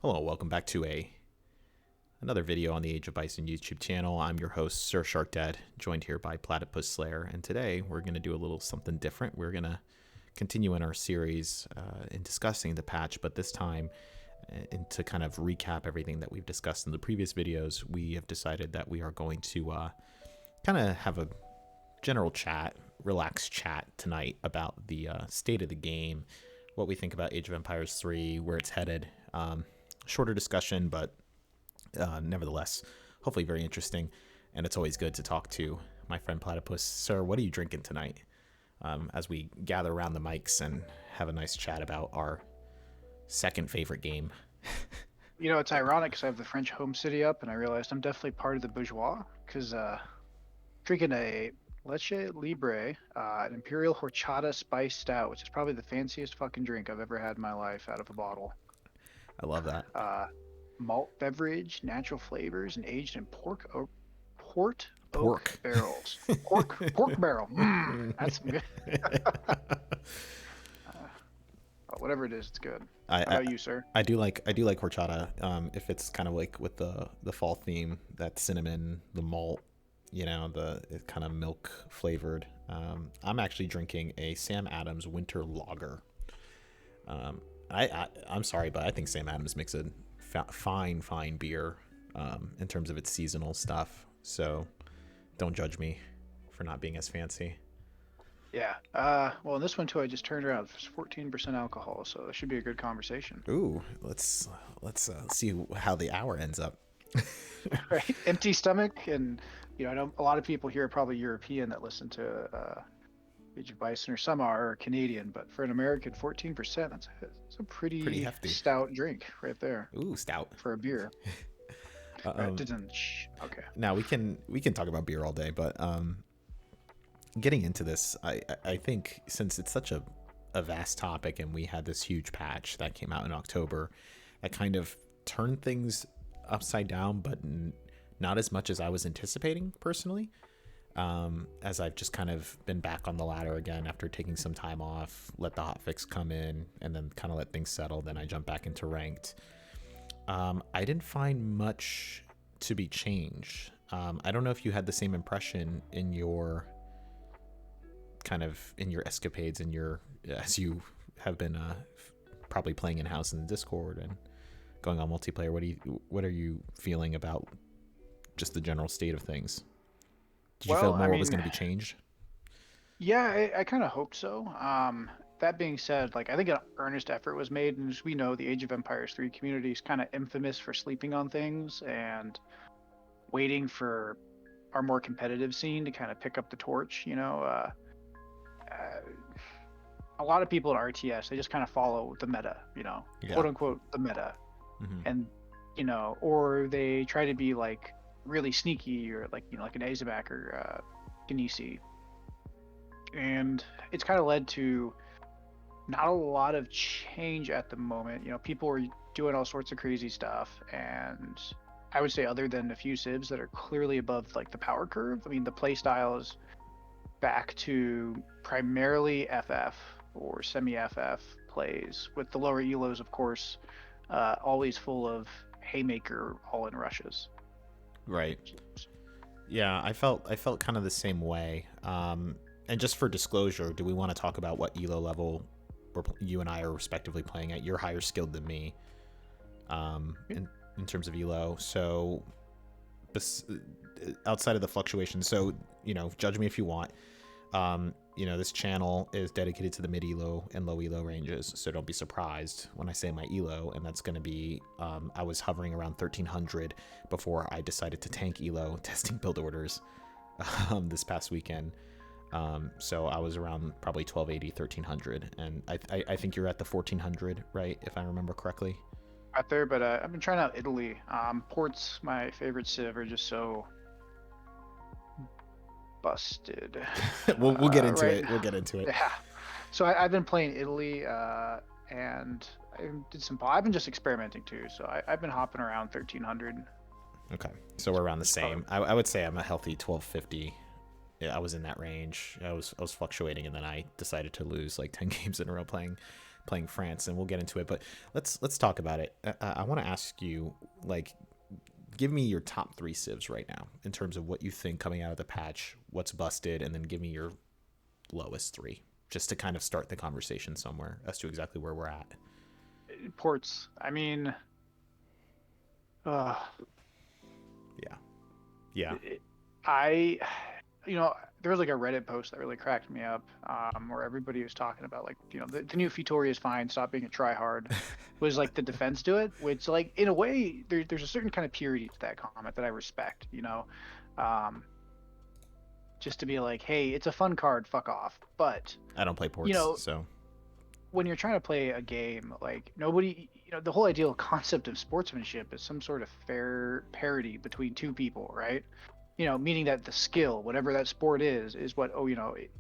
Hello, welcome back to another video on the Age of Bison YouTube channel. I'm your host, SerSharkDad, joined here by Platypus Slayer, and today we're going to do a little something different. We're going to continue in our series in discussing the patch, but this time, and to kind of recap everything that we've discussed in the previous videos, we have decided that we are going to kind of have a general chat, relaxed chat tonight about the state of the game, what we think about Age of Empires 3, where it's headed. Shorter discussion, but nevertheless, hopefully very interesting. And it's always good to talk to my friend Platypus. Sir, what are you drinking tonight? As we gather around the mics and have a nice chat about our second favorite game. You know, it's ironic because I have the French home city up, and I realized I'm definitely part of the bourgeois because drinking a Leche Libre, an Imperial Horchata Spice Stout, which is probably the fanciest fucking drink I've ever had in my life out of a bottle. I love that. Malt beverage, natural flavors, and aged in port oak barrels. Pork barrel. That's good. Whatever it is, it's good. How about you, sir? I do like horchata. If it's kind of like with the fall theme, that cinnamon, the malt, the kind of milk flavored. I'm actually drinking a Sam Adams Winter Lager. I'm sorry, but I think Sam Adams makes a fine beer in terms of its seasonal stuff. So don't judge me for not being as fancy. Yeah. Well, in this one too, I just turned around. It's 14% alcohol, so it should be a good conversation. Ooh, let's see how the hour ends up. Right. Empty stomach, and I know a lot of people here are probably European that listen to Age of Bison, or some are Canadian, but for an American, 14%, that's a pretty hefty stout drink right there. Ooh, stout for a beer. Okay. Now we can talk about beer all day, but getting into this, I think since it's such a vast topic, and we had this huge patch that came out in October that kind of turned things upside down, but not as much as I was anticipating personally. As I've just kind of been back on the ladder again after taking some time off, let the hotfix come in, and then kind of let things settle. Then I jump back into ranked. I didn't find much to be changed. I don't know if you had the same impression in your escapades, as you have been probably playing in house in the Discord and going on multiplayer. What are you feeling about just the general state of things? Did you feel more was going to be changed? Yeah, I kind of hope so. That being said, I think an earnest effort was made, and as we know, the Age of Empires 3 community is kind of infamous for sleeping on things and waiting for our more competitive scene to kind of pick up the torch. A lot of people at RTS, they just kind of follow the meta, quote unquote the meta, and or they try to be really sneaky, or like an Azabak or Ganisi, and it's kind of led to not a lot of change at the moment. People are doing all sorts of crazy stuff, and I would say other than a few civs that are clearly above the power curve, the play style is back to primarily FF or semi-FF plays, with the lower elos, of course, always full of haymaker all-in rushes. Right. Yeah, I felt kind of the same way. And just for disclosure, do we want to talk about what elo level you and I are respectively playing at? You're higher skilled than me in terms of elo. So outside of the fluctuation, so judge me if you want. This channel is dedicated to the mid elo and low elo ranges, so don't be surprised when I say my elo, and that's going to be I was hovering around 1300 before I decided to tank elo testing build orders this past weekend. So I was around probably 1280, 1300, and I think you're at the 1400, right, if I remember correctly? Out there, but I've been trying out Italy. Port's my favorite civ, are just so busted. we'll get into it. We'll get into it. Yeah. So I've been playing Italy, and I've been just experimenting too. So I've been hopping around 1300. Okay, so we're around the same. I would say I'm a healthy 1250. Yeah, I was in that range. I was fluctuating, and then I decided to lose 10 games in a row playing playing France, and we'll get into it. But let's talk about it. I want to ask you, like, give me your top 3 civs right now in terms of what you think coming out of the patch, what's busted, and then give me your lowest 3, just to kind of start the conversation somewhere as to exactly where we're at. Ports. I mean, yeah. There was like a Reddit post that really cracked me up, where everybody was talking about, like, the new Fitoria is fine, stop being a tryhard, was like the defense to it, which, like, in a way, there's a certain kind of purity to that comment that I respect, just to be like, hey, it's a fun card, fuck off. But I don't play ports, so when you're trying to play a game, like, nobody, the whole ideal concept of sportsmanship is some sort of fair parity between two people, right? Meaning that the skill, whatever that sport is what,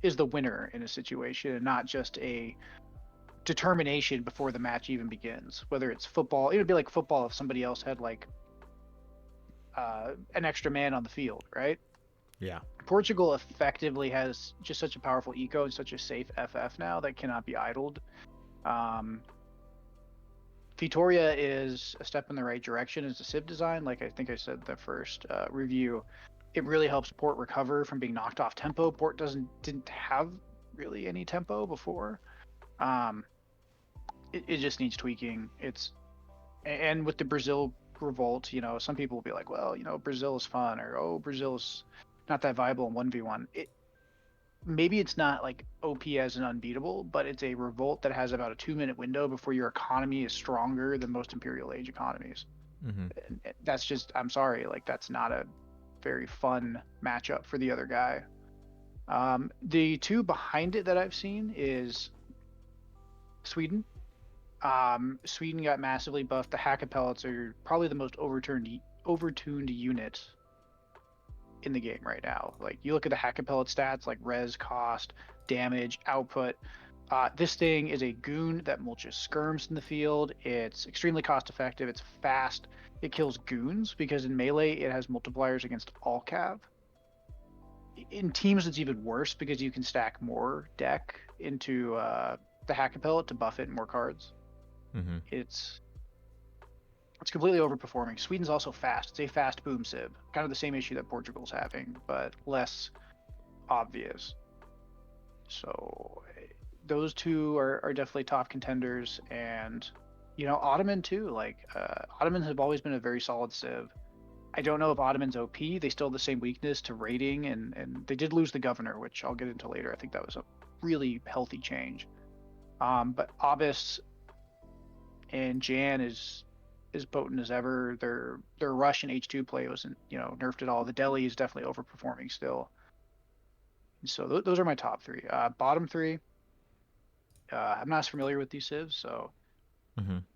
is the winner in a situation, and not just a determination before the match even begins. Whether it's football, it would be like football if somebody else had, like, an extra man on the field, right? Yeah. Portugal effectively has just such a powerful eco and such a safe FF now that cannot be idled. Vitoria is a step in the right direction as a civ design. Like I think I said the first review, it really helps Port recover from being knocked off tempo. Port didn't have really any tempo before. It just needs tweaking. And with the Brazil revolt, some people will be like, well, Brazil is fun, or, oh, Brazil is not that viable in 1v1. Maybe it's not like OP as an unbeatable, but it's a revolt that has about a 2-minute window before your economy is stronger than most Imperial Age economies. Mm-hmm. And that's just, I'm sorry, like, that's not a very fun matchup for the other guy. The 2 behind it that I've seen is Sweden. Sweden got massively buffed. The Hacka pellets are probably the most overtuned unit in the game right now. Like, you look at the Hacka pellet stats, like res, cost, damage, output. This thing is a goon that mulches skirms in the field. It's extremely cost effective. It's fast. It kills goons because in melee it has multipliers against all cav. In teams it's even worse because you can stack more deck into the Hacka pellet to buff it in more cards. Mm-hmm. It's completely overperforming. Sweden's also fast. It's a fast boom civ. Kind of the same issue that Portugal's having, but less obvious. So those 2 are definitely top contenders. And, Ottoman too. Like, Ottomans have always been a very solid civ. I don't know if Ottoman's OP. They still have the same weakness to raiding, and they did lose the governor, which I'll get into later. I think that was a really healthy change. But Obis and Jan is potent as ever. Their rush and H2 play wasn't, nerfed at all. The Delhi is definitely overperforming still. And so those are my top 3. Bottom 3, I'm not as familiar with these civs, so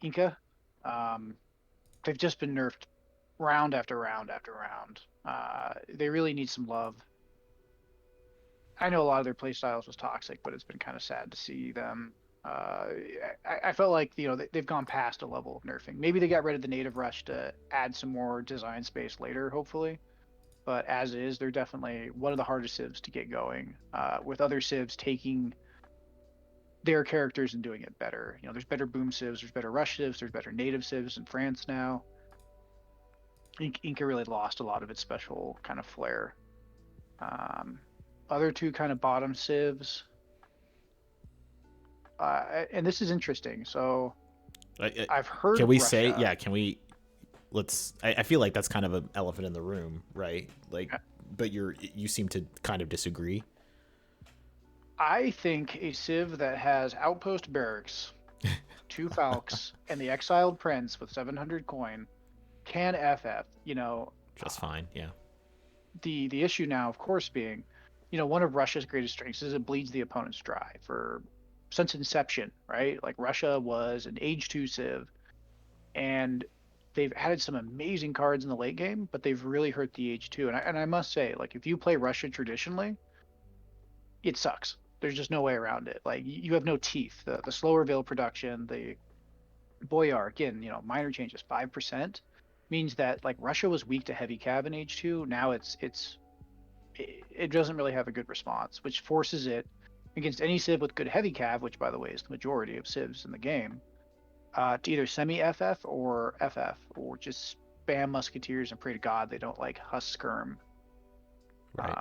Inca, they've just been nerfed round after round after round. They really need some love. I know a lot of their playstyles was toxic, but it's been kind of sad to see them. I felt like, they've gone past a level of nerfing. Maybe they got rid of the native rush to add some more design space later, hopefully. But as is, they're definitely one of the hardest civs to get going, with other civs taking their characters and doing it better. There's better boom civs, there's better rush civs, there's better native civs in France now. Inca really lost a lot of its special kind of flair. Other 2 kind of bottom civs, and this is interesting. So I've heard. Can we Russia. say? Yeah. Can we? Let's. I feel like that's kind of an elephant in the room, right? Like, yeah. But you seem to kind of disagree. I think a civ that has outpost barracks, 2 falcons, and the exiled prince with 700 coin can FF. Just fine. Yeah. The issue now, of course, being, one of Russia's greatest strengths is it bleeds the opponents dry since inception, right? Like, Russia was an Age 2 civ, and they've added some amazing cards in the late game, but they've really hurt the Age 2. And I must say, like, if you play Russia traditionally, it sucks. There's just no way around it. Like, you have no teeth. The slower veil production, the Boyar, again, minor changes, 5%, means that, like, Russia was weak to heavy cav in Age 2. Now it doesn't really have a good response, which forces it against any civ with good heavy cav, which by the way is the majority of civs in the game, to either semi FF or FF, or just spam musketeers and pray to God they don't like husk skirm. Right.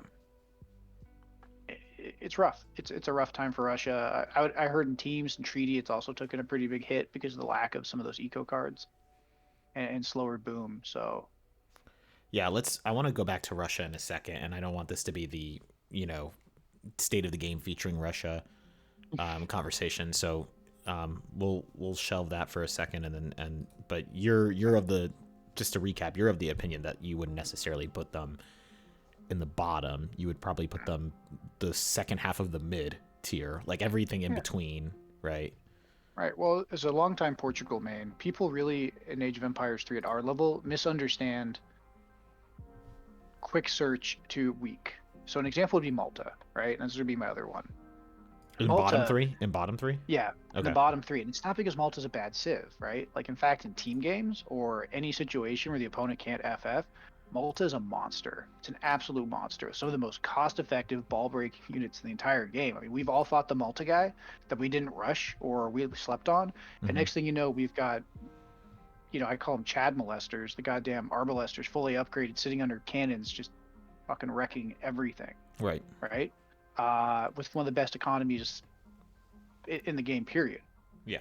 It's rough. It's a rough time for Russia. I heard in teams and treaty it's also taken a pretty big hit because of the lack of some of those eco cards and slower boom. So yeah, I want to go back to Russia in a second, and I don't want this to be the state of the game featuring Russia conversation. So we'll shelve that for a second, but you're of the, just to recap, you're of the opinion that you wouldn't necessarily put them in the bottom. You would probably put them the second half of the mid tier, like everything in between, right? Right. Well, as a longtime Portugal main, people really in Age of Empires 3 at our level misunderstand quick search to weak. So an example would be Malta, right? And this would be my other one. In Malta, bottom three? In bottom three? Yeah, okay. In the bottom three. And it's not because Malta's a bad civ, right? Like, in fact, in team games or any situation where the opponent can't FF, Malta is a monster. It's an absolute monster. Some of the most cost-effective ball-breaking units in the entire game. I mean, we've all fought the Malta guy that we didn't rush or we slept on. And next thing you know, we've got, I call them Chad molesters, the goddamn arbalesters, fully upgraded, sitting under cannons, just fucking wrecking everything. Right. Right? With one of the best economies in the game, period. Yeah.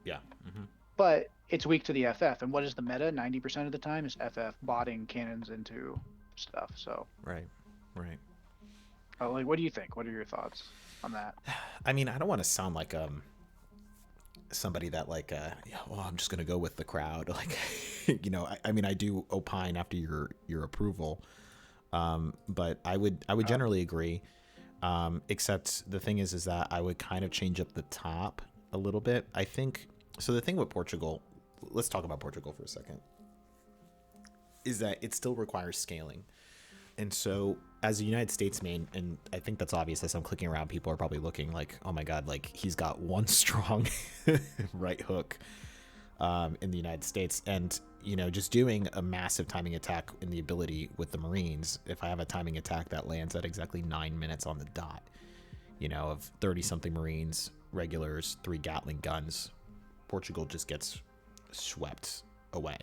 Yeah. Mm-hmm. But it's weak to the FF. And what is the meta? 90% of the time is FF botting cannons into stuff. So right. Like, what do you think? What are your thoughts on that? I mean, I don't want to sound like somebody that I'm just gonna go with the crowd. Like, I mean, I do opine after your approval, but I would generally agree. Except the thing is that I would kind of change up the top a little bit. I think so. The thing with Portugal, let's talk about Portugal for a second, is that it still requires scaling. And so as a United States main, and I think that's obvious as I'm clicking around, people are probably looking like, oh my God, like he's got one strong right hook in the United States. And, just doing a massive timing attack in the ability with the Marines, if I have a timing attack that lands at exactly 9 minutes on the dot, of 30 something Marines, regulars, 3 Gatling guns, Portugal just gets swept away.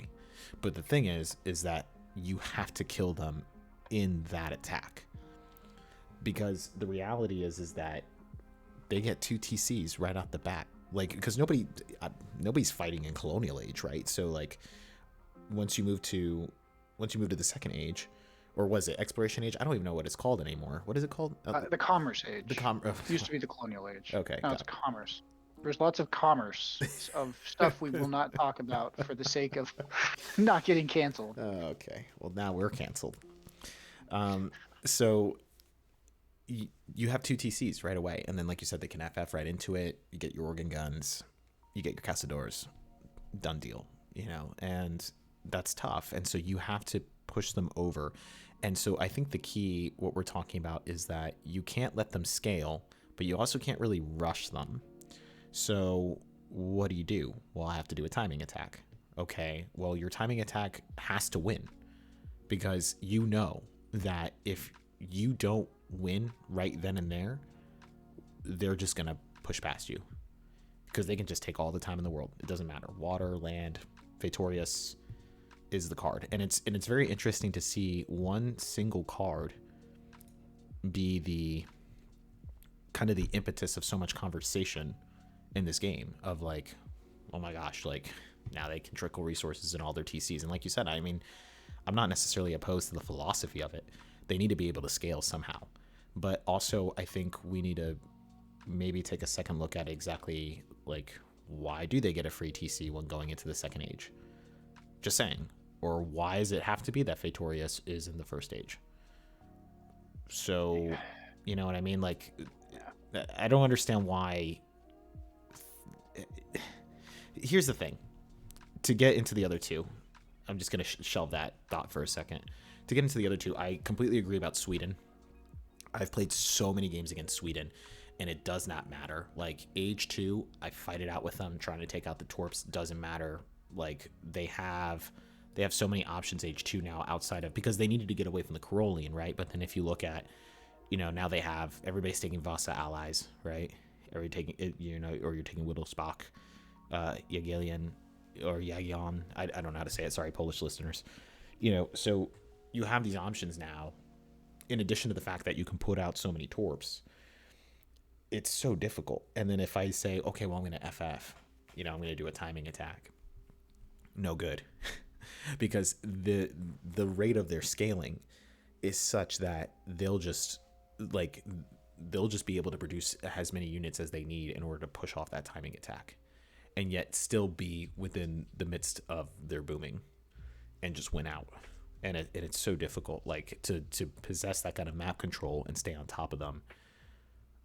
But the thing is that you have to kill them in that attack, because the reality is that they get 2 TCs right off the bat, like, because nobody's fighting in colonial age, right? So like once you move to the second age, or was it exploration age? I don't even know what it's called anymore. What is it called? The commerce age. It used to be the colonial age. Okay, now it's commerce. There's lots of commerce of stuff we will not talk about for the sake of not getting canceled. Okay, well, now we're canceled. So you have 2 TCs right away, and then like you said, they can FF right into it. You get your organ guns, you get your cazadores, done deal, and that's tough. And so you have to push them over. And so I think the key, what we're talking about, is that you can't let them scale, but you also can't really rush them. So what do? Well, I have to do a timing attack. Okay, well, your timing attack has to win, because that if you don't win right then and there, they're just going to push past you, because they can just take all the time in the world. It doesn't matter. Water, land, Fatorius is the card. And it's very interesting to see one single card be the kind of the impetus of so much conversation in this game, of like, oh my gosh, like now they can trickle resources in all their TCs. And like you said, I mean, I'm not necessarily opposed to the philosophy of it. They need to be able to scale somehow. But also, I think we need to maybe take a second look at exactly, like, why do they get a free TC when going into the second age? Just saying. Or why does it have to be that Fatorius is in the first age? So, you know what I mean? Like, I don't understand why. Here's the thing. To get into the other two, I'm just going to shelve that thought for a second. To get into the other two, I completely agree about Sweden. I've played so many games against Sweden, and it does not matter. Like, age 2, I fight it out with them, trying to take out the Torps. Doesn't matter. Like, they have so many options age 2 now, outside of, because they needed to get away from the Carolean, right? But then if you look at now they have everybody's taking Vasa allies, right? Or you're taking it, or you're taking Whittlesbach, Jagiellion, or Jagion. I don't know how to say it. Sorry, Polish listeners. So you have these options now. In addition to the fact that you can put out so many torps, it's so difficult. And then if I say, okay, well, I'm going to FF, I'm going to do a timing attack. No good. Because the rate of their scaling is such that they'll just be able to produce as many units as they need in order to push off that timing attack, and yet still be within the midst of their booming and just win out. And it's so difficult, like to possess that kind of map control and stay on top of them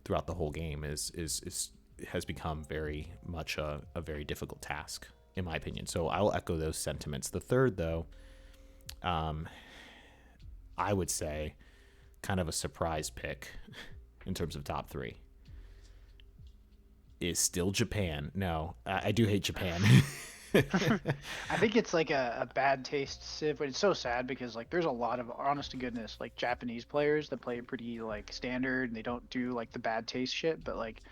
throughout the whole game has become very much a very difficult task, in my opinion. So I will echo those sentiments. The third, though, I would say kind of a surprise pick in terms of top 3 is still Japan. No, I do hate Japan. I think it's like a bad taste civ, but it's so sad because like there's a lot of honest to goodness like Japanese players that play pretty like standard and they don't do like the bad taste shit, but like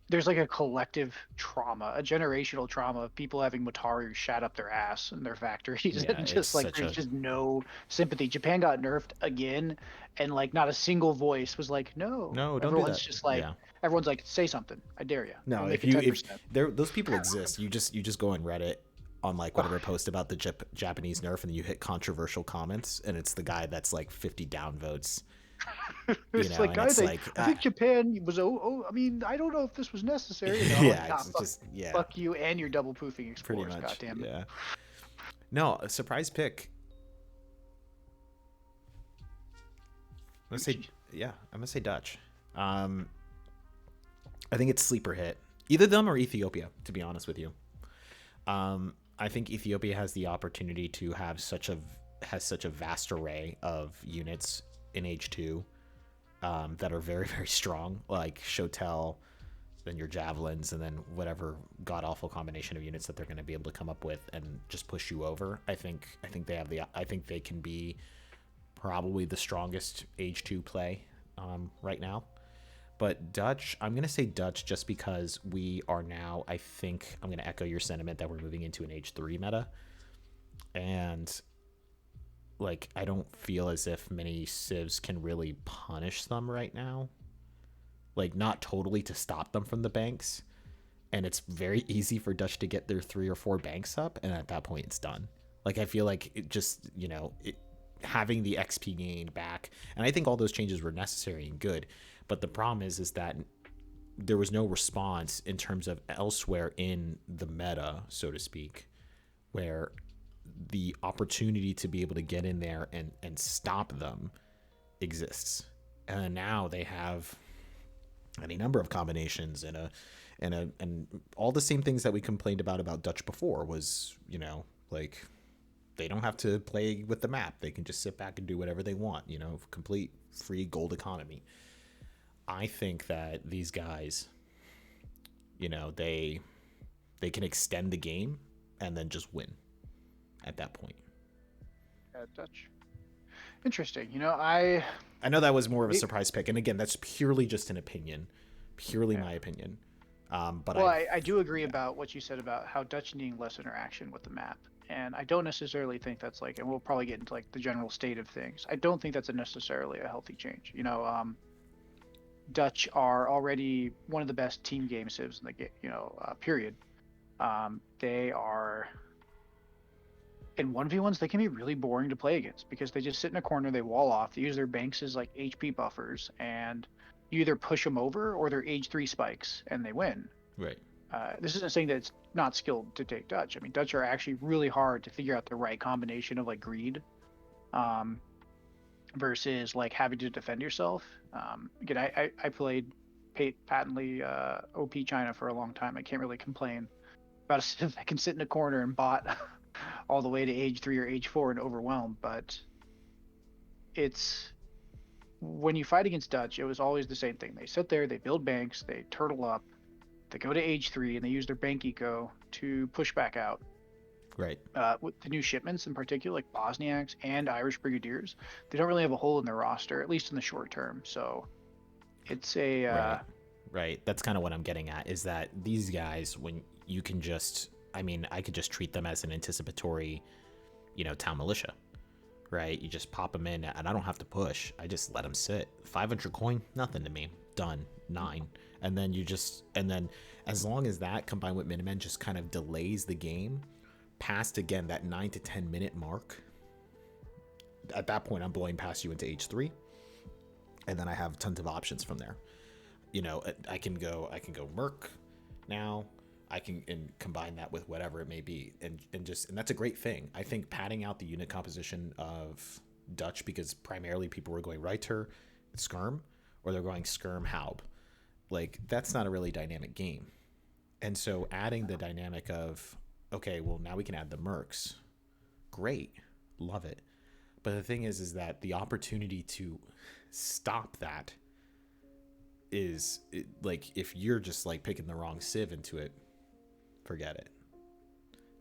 there's like a collective trauma, a generational trauma of people having Mataru shat up their ass in their factories, and just like there's just no sympathy. Japan got nerfed again, and like not a single voice was like, no, don't everyone's do that. Just like, everyone's like, say something, I dare you. No, if those people exist, you just go on Reddit on like whatever post about the Japanese nerf, and then you hit controversial comments, and it's the guy that's like 50 downvotes. It's like, guys, I think Japan was. I mean, I don't know if this was necessary. Fuck you and your double poofing explorers. Pretty much. Goddamn it. Yeah. No, a surprise pick. I'm gonna say Dutch. I think it's sleeper hit. Either them or Ethiopia, to be honest with you. I think Ethiopia has the opportunity to have such a vast array of units in H2 that are very, very strong, like Shotel, then your javelins, and then whatever god awful combination of units that they're going to be able to come up with and just push you over. I think they can be probably the strongest H2 play right now. But Dutch, I'm going to say Dutch just because we are now, I think I'm going to echo your sentiment that we're moving into an H3 meta. And like, I don't feel as if many civs can really punish them right now. Like, not totally to stop them from the banks. And it's very easy for Dutch to get their 3 or 4 banks up, and at that point it's done. Like, I feel like it just, having the XP gained back, and I think all those changes were necessary and good. But the problem is that there was no response in terms of elsewhere in the meta, so to speak, where the opportunity to be able to get in there and stop them exists. And now they have any number of combinations and all the same things that we complained about Dutch before was, like, they don't have to play with the map. They can just sit back and do whatever they want, complete free gold economy. I think that these guys, they can extend the game and then just win at that point. Yeah, Dutch. Interesting. I know that was more of a surprise pick, and again, that's purely just an opinion, my opinion. But I do agree about what you said about how Dutch needing less interaction with the map, and I don't necessarily think that's like, and we'll probably get into like the general state of things. I don't think that's necessarily a healthy change. Dutch are already one of the best team game civs in the game, period. They are in 1v1s, they can be really boring to play against because they just sit in a corner, they wall off, they use their banks as like HP buffers, and you either push them over or they're age 3 spikes and they win. Right. This isn't saying that it's not skilled to take Dutch. I mean, Dutch are actually really hard to figure out the right combination of like greed versus like having to defend yourself. Again, I played patently OP China for a long time. I can't really complain about a civ that can sit in a corner and bot all the way to age 3 or age 4 and overwhelm. But it's when you fight against Dutch, it was always the same thing. They sit there, they build banks, they turtle up, they go to age 3, and they use their bank eco to push back out. Right. With the new shipments in particular, like Bosniaks and Irish Brigadiers, they don't really have a hole in their roster, at least in the short term. So it's a right. That's kind of what I'm getting at, is that these guys, when you can just, I mean, I could just treat them as an anticipatory, town militia, right? You just pop them in, and I don't have to push. I just let them sit. 500 coin, nothing to me. Done. 9. And then as long as that combined with Minutemen just kind of delays the game past, again, that 9 to 10 minute mark, at that point I'm blowing past you into H3, and then I have tons of options from there. I can go Merc now. I can combine that with whatever it may be, and that's a great thing. I think padding out the unit composition of Dutch, because primarily people were going Reiter, Skirm, or they're going Skirm, Haub. Like, that's not a really dynamic game. And so adding the dynamic of, okay, well, now we can add the Mercs. Great. Love it. But the thing is that the opportunity to stop that is, like, if you're just like picking the wrong civ into it, forget it.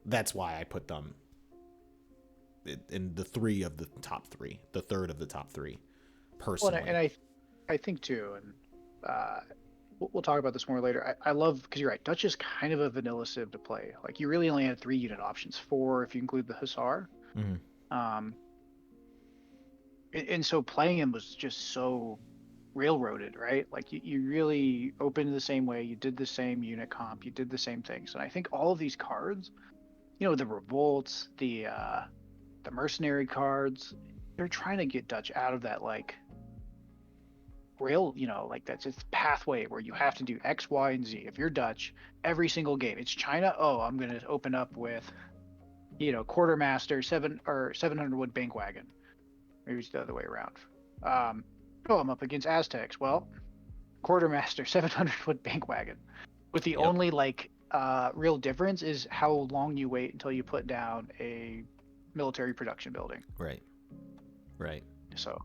That's why I put them in the 3 of the top 3, the 3rd of the top 3, personally. Well, and I think too, and we'll talk about this more later. I love, because you're right, Dutch is kind of a vanilla civ to play. Like, you really only had 3 unit options, 4 if you include the Hussar. Mm-hmm. And so playing him was just so railroaded, right? Like, you really opened the same way, you did the same unit comp, you did the same things. And I think all of these cards, the revolts, the mercenary cards, they're trying to get Dutch out of that, like, rail, like, that's its pathway where you have to do X, Y, and Z. If you're Dutch, every single game, it's China. Oh, I'm going to open up with, Quartermaster 700 wood bank wagon. Maybe it's the other way around. Oh, I'm up against Aztecs. Well, Quartermaster 700 wood bank wagon. With the only, like, real difference is how long you wait until you put down a military production building. Right. So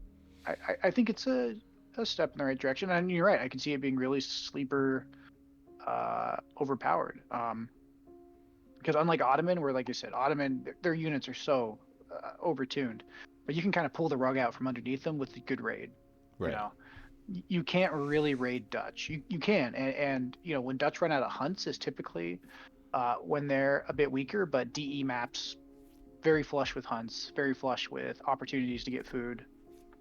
I think it's a step in the right direction, and you're right, I can see it being really sleeper overpowered, because unlike Ottoman, where, like I said, Ottoman, their units are so overtuned, but you can kind of pull the rug out from underneath them with a good raid. Right. You can't really raid Dutch. You can, and when Dutch run out of hunts is typically when they're a bit weaker, but DE maps very flush with hunts, very flush with opportunities to get food.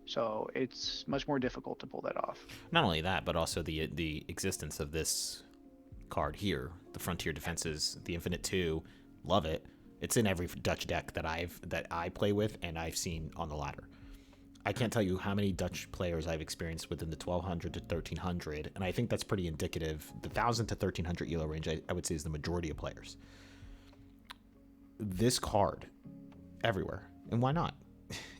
So it's much more difficult to pull that off. Not only that, but also the existence of this card here, the Frontier Defenses, the Infinite 2, love it. It's in every Dutch deck that I play with, and I've seen on the ladder. I can't tell you how many Dutch players I've experienced within the 1200 to 1300, and I think that's pretty indicative. The 1000 to 1300 elo range, I would say, is the majority of players. This card, everywhere, and why not?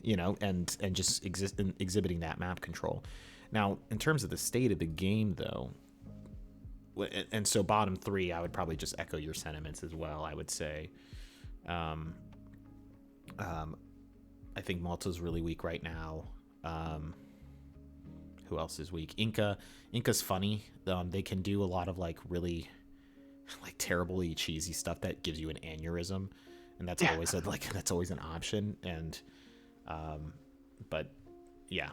And just exhibiting that map control. Now, in terms of the state of the game, though, and so bottom 3, I would probably just echo your sentiments as well. I would say, I think Malta's really weak right now. Who else is weak? Inca's funny. They can do a lot of, like, really, like, terribly cheesy stuff that gives you an aneurysm, and that's always that's always an option. And but yeah,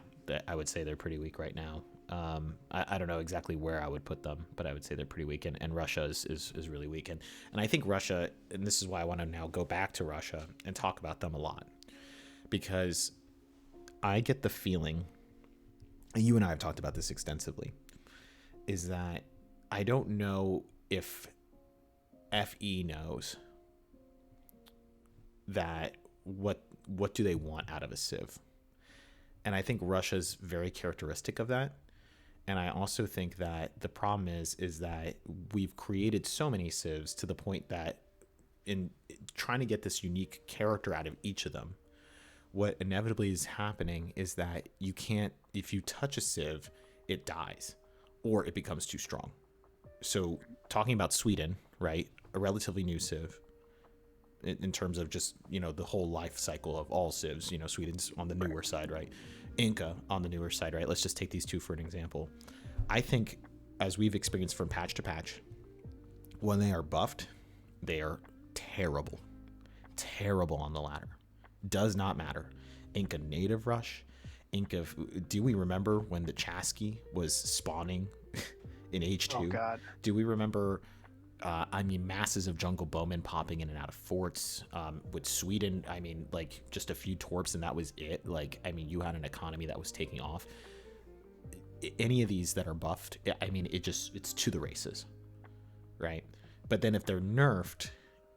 I would say they're pretty weak right now. I don't know exactly where I would put them, but I would say they're pretty weak, and Russia is really weak. And I think Russia, and this is why I want to now go back to Russia and talk about them a lot, because I get the feeling, and you and I have talked about this extensively, is that I don't know if FE knows that what do they want out of a civ. And I think Russia's very characteristic of that. And I also think that the problem is that we've created so many civs to the point that in trying to get this unique character out of each of them, what inevitably is happening is that you can't, if you touch a civ, it dies or it becomes too strong. So talking about Sweden, right, a relatively new civ, in terms of just, the whole life cycle of all civs, Sweden's on the newer side, right? Inca on the newer side, right? Let's just take these two for an example. I think, as we've experienced from patch to patch, when they are buffed, they are terrible. Terrible on the ladder. Does not matter. Inca native rush. Inca. Do we remember when the Chasqui was spawning in H2? Oh God. Do we remember? Masses of jungle bowmen popping in and out of forts. With Sweden, like just a few torps and that was it. Like, you had an economy that was taking off. Any of these that are buffed, it's to the races, right? But then if they're nerfed,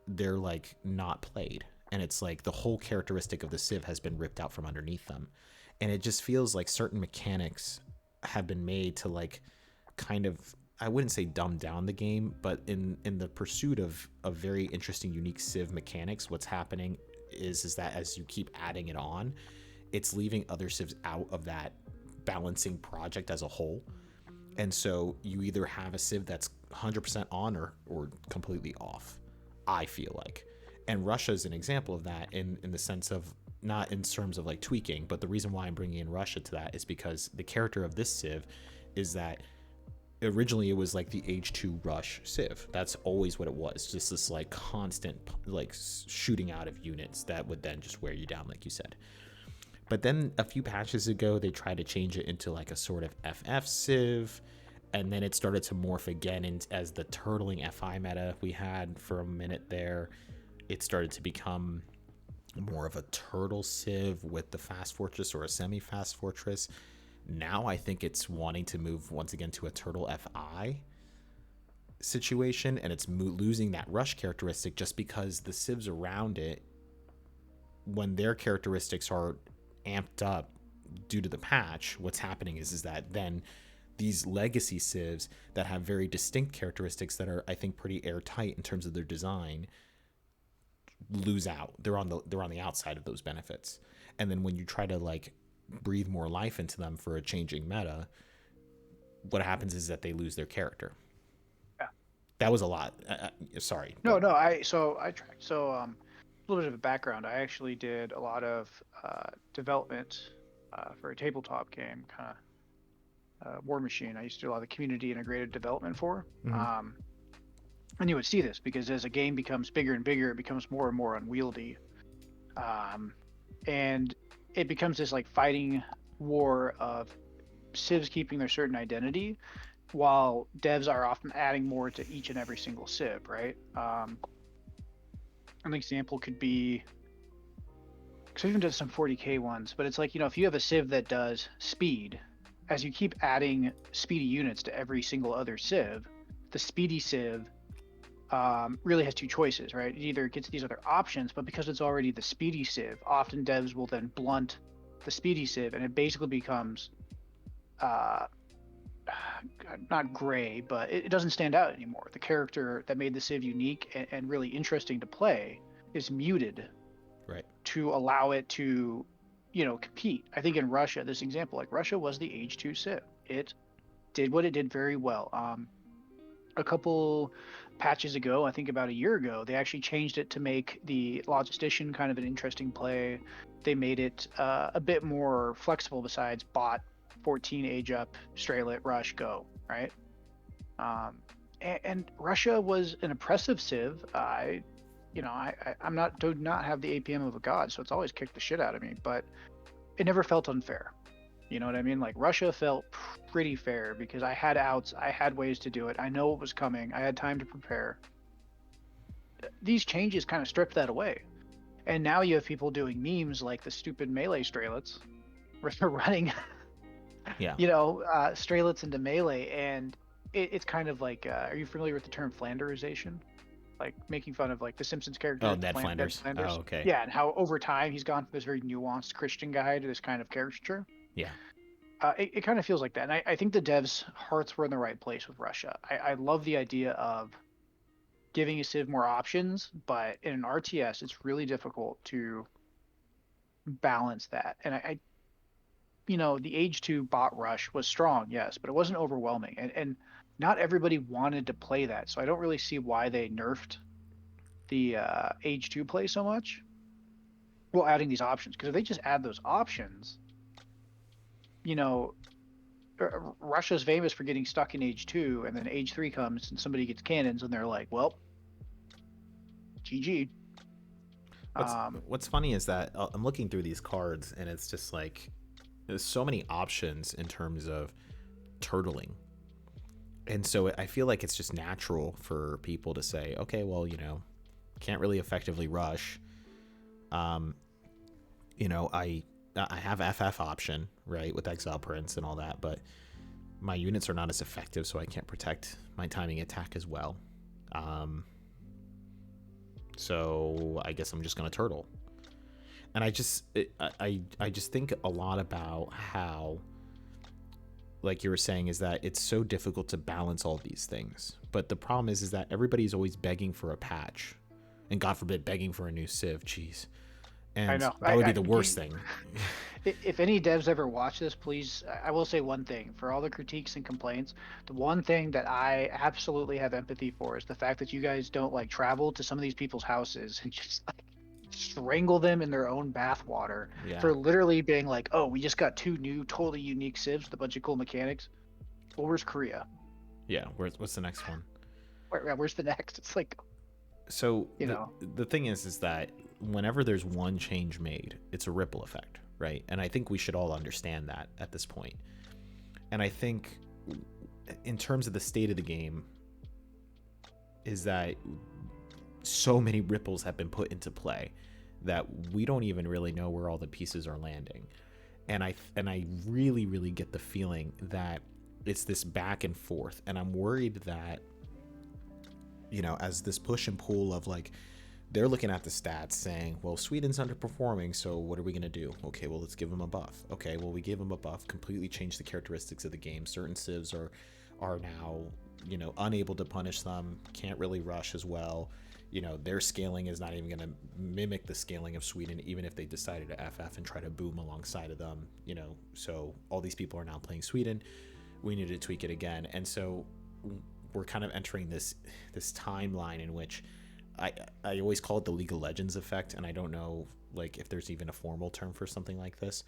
they're like not played. And it's like the whole characteristic of the Civ has been ripped out from underneath them. And it just feels like certain mechanics have been made to like kind of, I wouldn't say dumb down the game, but in the pursuit of very interesting, unique Civ mechanics, what's happening is that as you keep adding it on, it's leaving other Civs out of that balancing project as a whole. And so you either have a Civ that's 100% on or completely off, I feel like. And Russia is an example of that in the sense of, not in terms of like tweaking, but the reason why I'm bringing in Russia to that is because the character of this Civ is that originally it was like the H2 rush Civ. That's always what it was, just this like constant like shooting out of units that would then just wear you down, like you said. But then a few patches ago they tried to change it into like a sort of FF Civ, and then it started to morph again as the turtling FI meta we had for a minute there. It started to become more of a turtle Civ with the fast fortress or a semi-fast fortress. Now I think it's wanting to move once again to a turtle FI situation, and it's losing that rush characteristic just because the Civs around it, when their characteristics are amped up due to the patch, what's happening is that then these legacy Civs that have very distinct characteristics that are, I think, pretty airtight in terms of their design, lose out. They're on the outside of those benefits. And then when you try to like breathe more life into them for a changing meta, what happens is that they lose their character. Yeah, that was a lot. Sorry. No, I tracked. So a little bit of a background. I actually did a lot of development for a tabletop game, kind of War Machine. I used to do a lot of the community integrated development for. Mm-hmm. And you would see this because as a game becomes bigger and bigger, it becomes more and more unwieldy. And it becomes this like fighting war of Civs keeping their certain identity, while devs are often adding more to each and every single Civ, right? An example could be, because I've even done some 40k ones, but it's like, if you have a Civ that does speed, as you keep adding speedy units to every single other Civ, the speedy Civ really has two choices, right? It either gets these other options, but because it's already the speedy Civ, often devs will then blunt the speedy Civ, and it basically becomes not gray, but it doesn't stand out anymore. The character that made the Civ unique and really interesting to play is muted, right, to allow it to compete. I think in Russia, this example, like Russia was the H2 Civ. It did what it did very well. A couple patches ago, I think about a year ago, they actually changed it to make the logistician kind of an interesting play. They made it a bit more flexible besides bot 14 age up, Straylet, rush, go, right? And Russia was an oppressive Civ. I'm not, do not have the APM of a god, so it's always kicked the shit out of me, but it never felt unfair. You know what I mean? Like Russia felt pretty fair because I had outs, I had ways to do it. I know what was coming. I had time to prepare. These changes kind of stripped that away. And now you have people doing memes like the stupid melee Straylets where they're running, Straylets into melee. And it's kind of like, are you familiar with the term Flanderization? Like making fun of like the Simpsons character. Oh, Ned Flanders. Oh, okay. Yeah, and how over time he's gone from this very nuanced Christian guy to this kind of caricature. Yeah. It kind of feels like that. And I think the devs' hearts were in the right place with Russia. I love the idea of giving a Civ more options, but in an RTS, it's really difficult to balance that. And the Age 2 bot rush was strong, yes, but it wasn't overwhelming. And not everybody wanted to play that. So I don't really see why they nerfed the Age 2 play so much. Well, adding these options, because if they just add those options, Russia's famous for getting stuck in Age 2, and then Age 3 comes and somebody gets cannons, and they're like, well, GG. What's Um, what's funny is that I'm looking through these cards, and it's just like there's so many options in terms of turtling. And so I feel like it's just natural for people to say, okay, well, can't really effectively rush. Um, I have FF option, right, with Exile Prince and all that, but my units are not as effective, so I can't protect my timing attack as well. Um, so I guess I'm just gonna turtle. And I just think a lot about how, like you were saying, is that it's so difficult to balance all these things. But the problem is that everybody's always begging for a patch, and God forbid, begging for a new Civ. Jeez, I and know. that would be the worst thing. If any devs ever watch this, please, I will say one thing. For all the critiques and complaints, the one thing that I absolutely have empathy for is the fact that you guys don't like travel to some of these people's houses and just like strangle them in their own bathwater Yeah, for literally being like, oh, we just got two new, totally unique civs with a bunch of cool mechanics. Well, where's Korea? yeah. What's the next one? Where's the next? It's like, So you the know, the thing is that whenever there's one change made, it's a ripple effect, right? And I think we should all understand that at this point. And I think in terms of the state of the game is that so many ripples have been put into play that we don't even really know where all the pieces are landing. And I really get the feeling that it's this back and forth, and I'm worried that as this push and pull of like they're looking at the stats saying, well, Sweden's underperforming, so what are we going to do? Okay, well, let's give them a buff. Okay, well, we gave them a buff, completely changed the characteristics of the game. Certain civs are now unable to punish them, can't really rush as well. Their scaling is not even going to mimic the scaling of Sweden, even if they decided to FF and try to boom alongside of them. So all these people are now playing Sweden. We need to tweak it again. And so we're kind of entering this timeline in which I always call it the League of Legends effect, and I don't know like if there's even a formal term for something like this,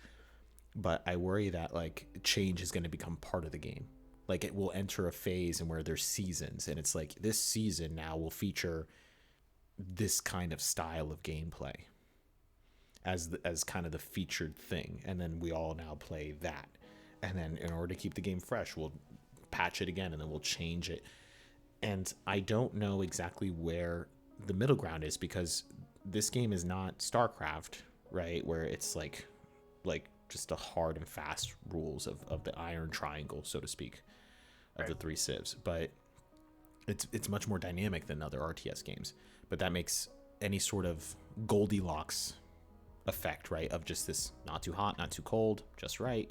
but I worry that like change is going to become part of the game. Like it will enter a phase and where there's seasons, and it's like this season now will feature this kind of style of gameplay as kind of the featured thing, and then we all now play that, and then in order to keep the game fresh, we'll patch it again, and then we'll change it. And I don't know exactly where the middle ground is, because this game is not StarCraft, right, where it's like just a hard and fast rules of the iron triangle, so to speak, of the three civs, but it's much more dynamic than other RTS games. But that makes any sort of Goldilocks effect, right, of just this not too hot, not too cold, just right,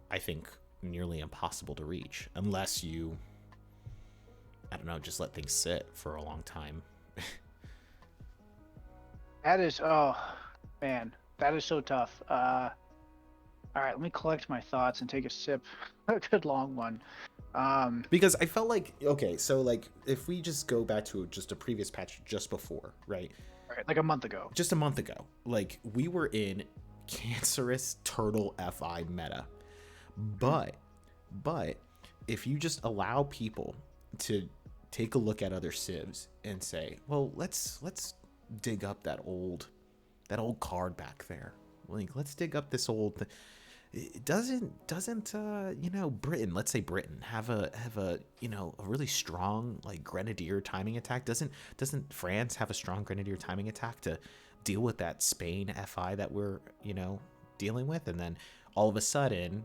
I think nearly impossible to reach unless you, I don't know, just let things sit for a long time. that is, oh man, that is so tough. All right, let me collect my thoughts and take a sip. A good long one. Because I felt like, okay, so like if we just go back to just a previous patch just before, right? Right, like a month ago. Just a month ago, like we were in cancerous turtle FI meta. But if you just allow people to take a look at other civs and say, well, let's dig up that old card back there. Like, let's dig up this old it doesn't Britain, let's say Britain, have a a really strong like grenadier timing attack? Doesn't France have a strong grenadier timing attack to deal with that Spain FI that we're dealing with? And then all of a sudden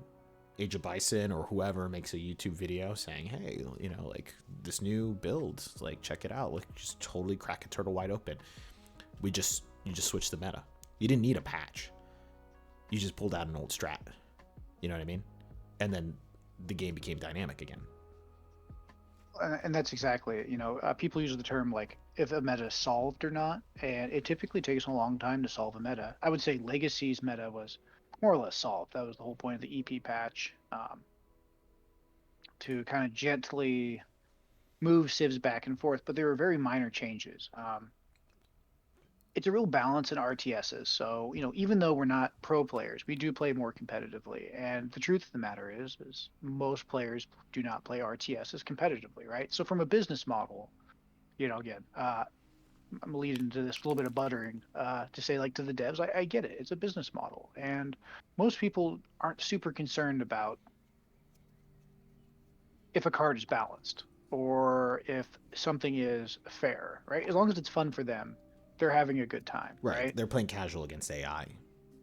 Age of Bison or whoever makes a YouTube video saying, hey, like this new build, like check it out, like just totally crack a turtle wide open. You just switched the meta. You didn't need a patch. You just pulled out an old strat. You know what I mean? And then the game became dynamic again. And that's exactly it. People use the term like if a meta is solved or not, and it typically takes a long time to solve a meta. I would say Legacy's meta was more or less solved. That was the whole point of the EP patch, to kind of gently move civs back and forth, but there were very minor changes. It's a real balance in RTSs. So, even though we're not pro players, we do play more competitively. And the truth of the matter is most players do not play RTSs competitively, right? So from a business model, again, I'm leading into this little bit of buttering to say, like, to the devs, I get it. It's a business model, and most people aren't super concerned about if a card is balanced or if something is fair, right? As long as it's fun for them, they're having a good time, right? They're playing casual against AI,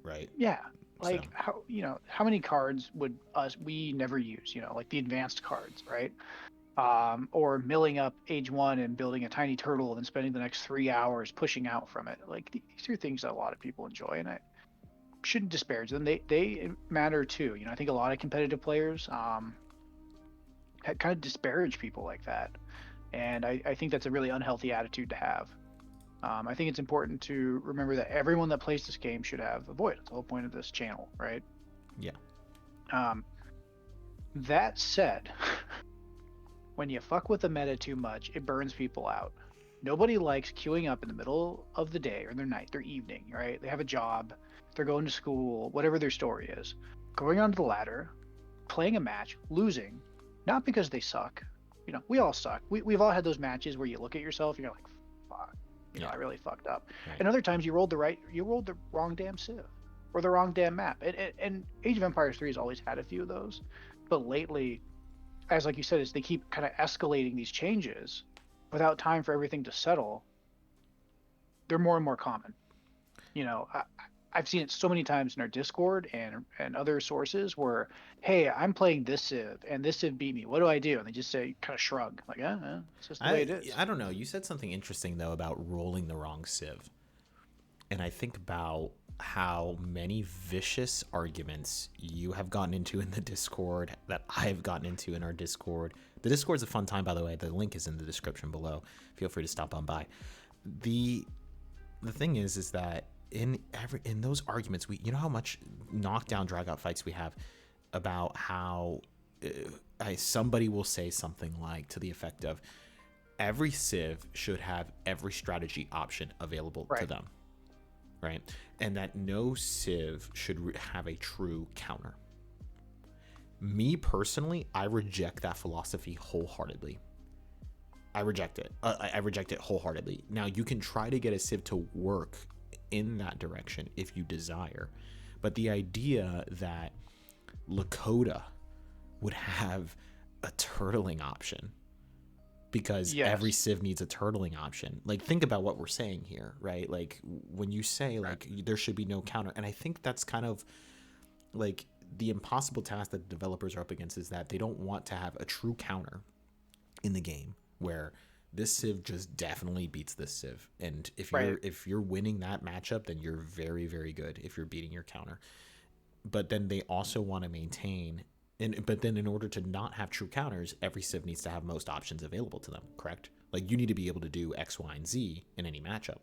right? Yeah. So Like, how many cards would we never use, like the advanced cards, right? Or milling up age one and building a tiny turtle and then spending the next 3 hours pushing out from it. Like, these are things that a lot of people enjoy, and I shouldn't disparage them. They matter too. I think a lot of competitive players kind of disparage people like that, and I think that's a really unhealthy attitude to have. I think it's important to remember that everyone that plays this game should have a voice. That's the whole point of this channel, right? yeah. That said, when you fuck with the meta too much, it burns people out. Nobody likes queuing up in the middle of the day or their night, their evening, right? They have a job, they're going to school, whatever their story is, going onto the ladder, playing a match, losing, not because they suck. We all suck. We've all had those matches where you look at yourself and you're like, fuck, I really fucked up. Right. And other times you rolled the wrong damn civ or the wrong damn map. And Age of Empires 3 has always had a few of those, but lately, as like you said, is they keep kind of escalating these changes without time for everything to settle. They're more and more common. I've seen it so many times in our Discord and other sources where, hey, I'm playing this civ and this civ beat me. What do I do? And they just say, kind of shrug, like, it's just the way it is. I don't know. You said something interesting though about rolling the wrong civ, and I think about how many vicious arguments you have gotten into in the Discord that I've gotten into in our Discord. The Discord's a fun time, by the way. The link is in the description below. Feel free to stop on by. The thing is that in those arguments, how much knockdown drag out fights we have about how somebody will say something like to the effect of every civ should have every strategy option available to them, right? And that no civ should have a true counter. Me personally, I reject that philosophy wholeheartedly. I reject it. I reject it wholeheartedly. Now, you can try to get a civ to work in that direction if you desire, but the idea that Lakota would have a turtling option because every civ needs a turtling option. Like, think about what we're saying here, right? Like, when you say like there should be no counter, and I think that's kind of like the impossible task that the developers are up against, is that they don't want to have a true counter in the game where this civ just definitely beats this civ, and if you're winning that matchup, then you're very, very good if you're beating your counter. But then they also want to maintain, but then in order to not have true counters, every civ needs to have most options available to them, correct? Like, you need to be able to do X, Y, and Z in any matchup,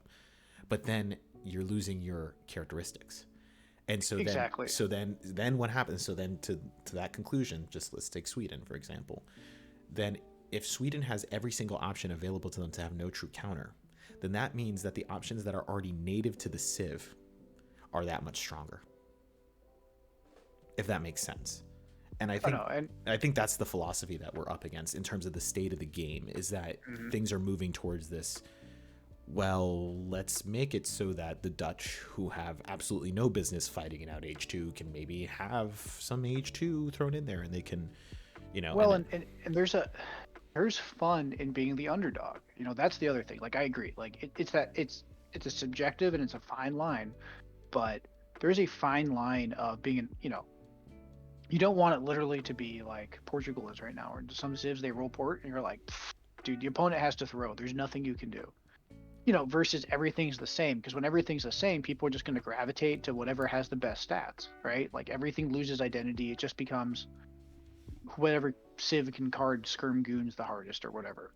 but then you're losing your characteristics. And so then what happens? So then to that conclusion, just let's take Sweden, for example. Then if Sweden has every single option available to them to have no true counter, then that means that the options that are already native to the civ are that much stronger. If that makes sense. And I think that's the philosophy that we're up against in terms of the state of the game, is that things are moving towards this, well, let's make it so that the Dutch, who have absolutely no business fighting it out H2, can maybe have some H2 thrown in there, and they can, Well, and there's fun in being the underdog. That's the other thing. Like, I agree. Like, it's a subjective and it's a fine line, but there's a fine line of being, you don't want it literally to be like Portugal is right now, or some civs they roll port and you're like, dude, the opponent has to throw. There's nothing you can do. Versus everything's the same, because when everything's the same, people are just going to gravitate to whatever has the best stats, right? Like, everything loses identity. It just becomes whatever civ can card skirm goons the hardest or whatever.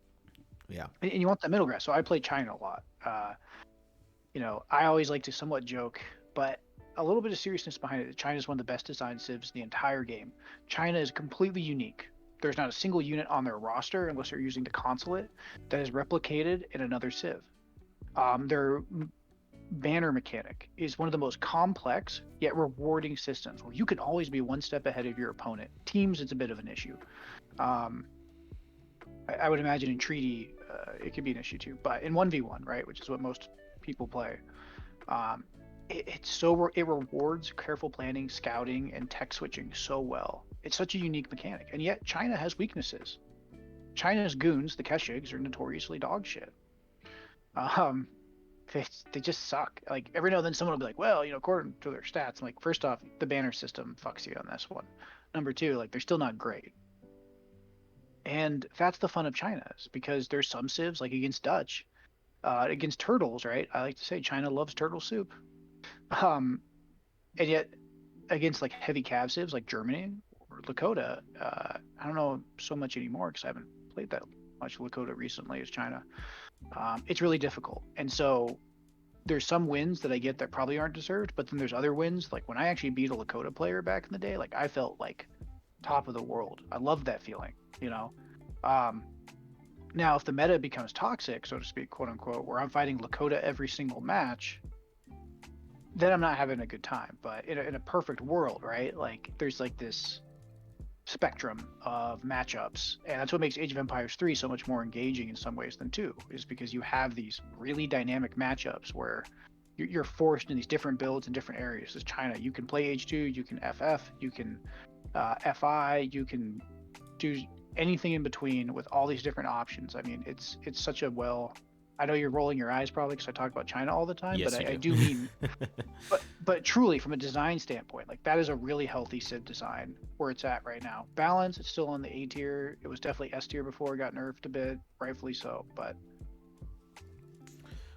Yeah. And you want the middle ground. So I play China a lot. I always like to somewhat joke, but a little bit of seriousness behind it. China is one of the best designed civs in the entire game. China is completely unique. There's not a single unit on their roster, unless they're using the consulate, that is replicated in another civ. Their banner mechanic is one of the most complex yet rewarding systems, where you can always be one step ahead of your opponent. Teams, it's a bit of an issue. I would imagine in Treaty, it could be an issue too. But in 1v1, right, which is what most people play, it rewards careful planning, scouting, and tech switching so well. It's such a unique mechanic, and yet China has weaknesses. China's goons, the Keshigs, are notoriously dog shit. They just suck. Like every now and then someone will be like, well, according to their stats, I'm like, first off, the banner system fucks you on this one. Number two, like they're still not great. And that's the fun of China's, because there's some civs like against Dutch, against turtles, right? I like to say China loves turtle soup. And yet against like heavy cav civs like Germany or Lakota, I don't know so much anymore because I haven't played that much Lakota recently as China. It's really difficult. And so there's some wins that I get that probably aren't deserved, but then there's other wins. Like when I actually beat a Lakota player back in the day, like I felt like top of the world. I loved that feeling, Now, if the meta becomes toxic, so to speak, quote unquote, where I'm fighting Lakota every single match, then I'm not having a good time. But in a perfect world, right? Like there's like this spectrum of matchups, and that's what makes Age of Empires 3 so much more engaging in some ways than 2, is because you have these really dynamic matchups where you're forced in these different builds in different areas. As China, you can play H2, you can FF, you can FI, you can do anything in between with all these different options. I mean, it's such a I know you're rolling your eyes probably because I talk about China all the time, yes, but I do. do mean, but truly from a design standpoint, like that is a really healthy Civ design where it's at right now. Balance, it's still on the A tier. It was definitely S tier before, got nerfed a bit, rightfully so. But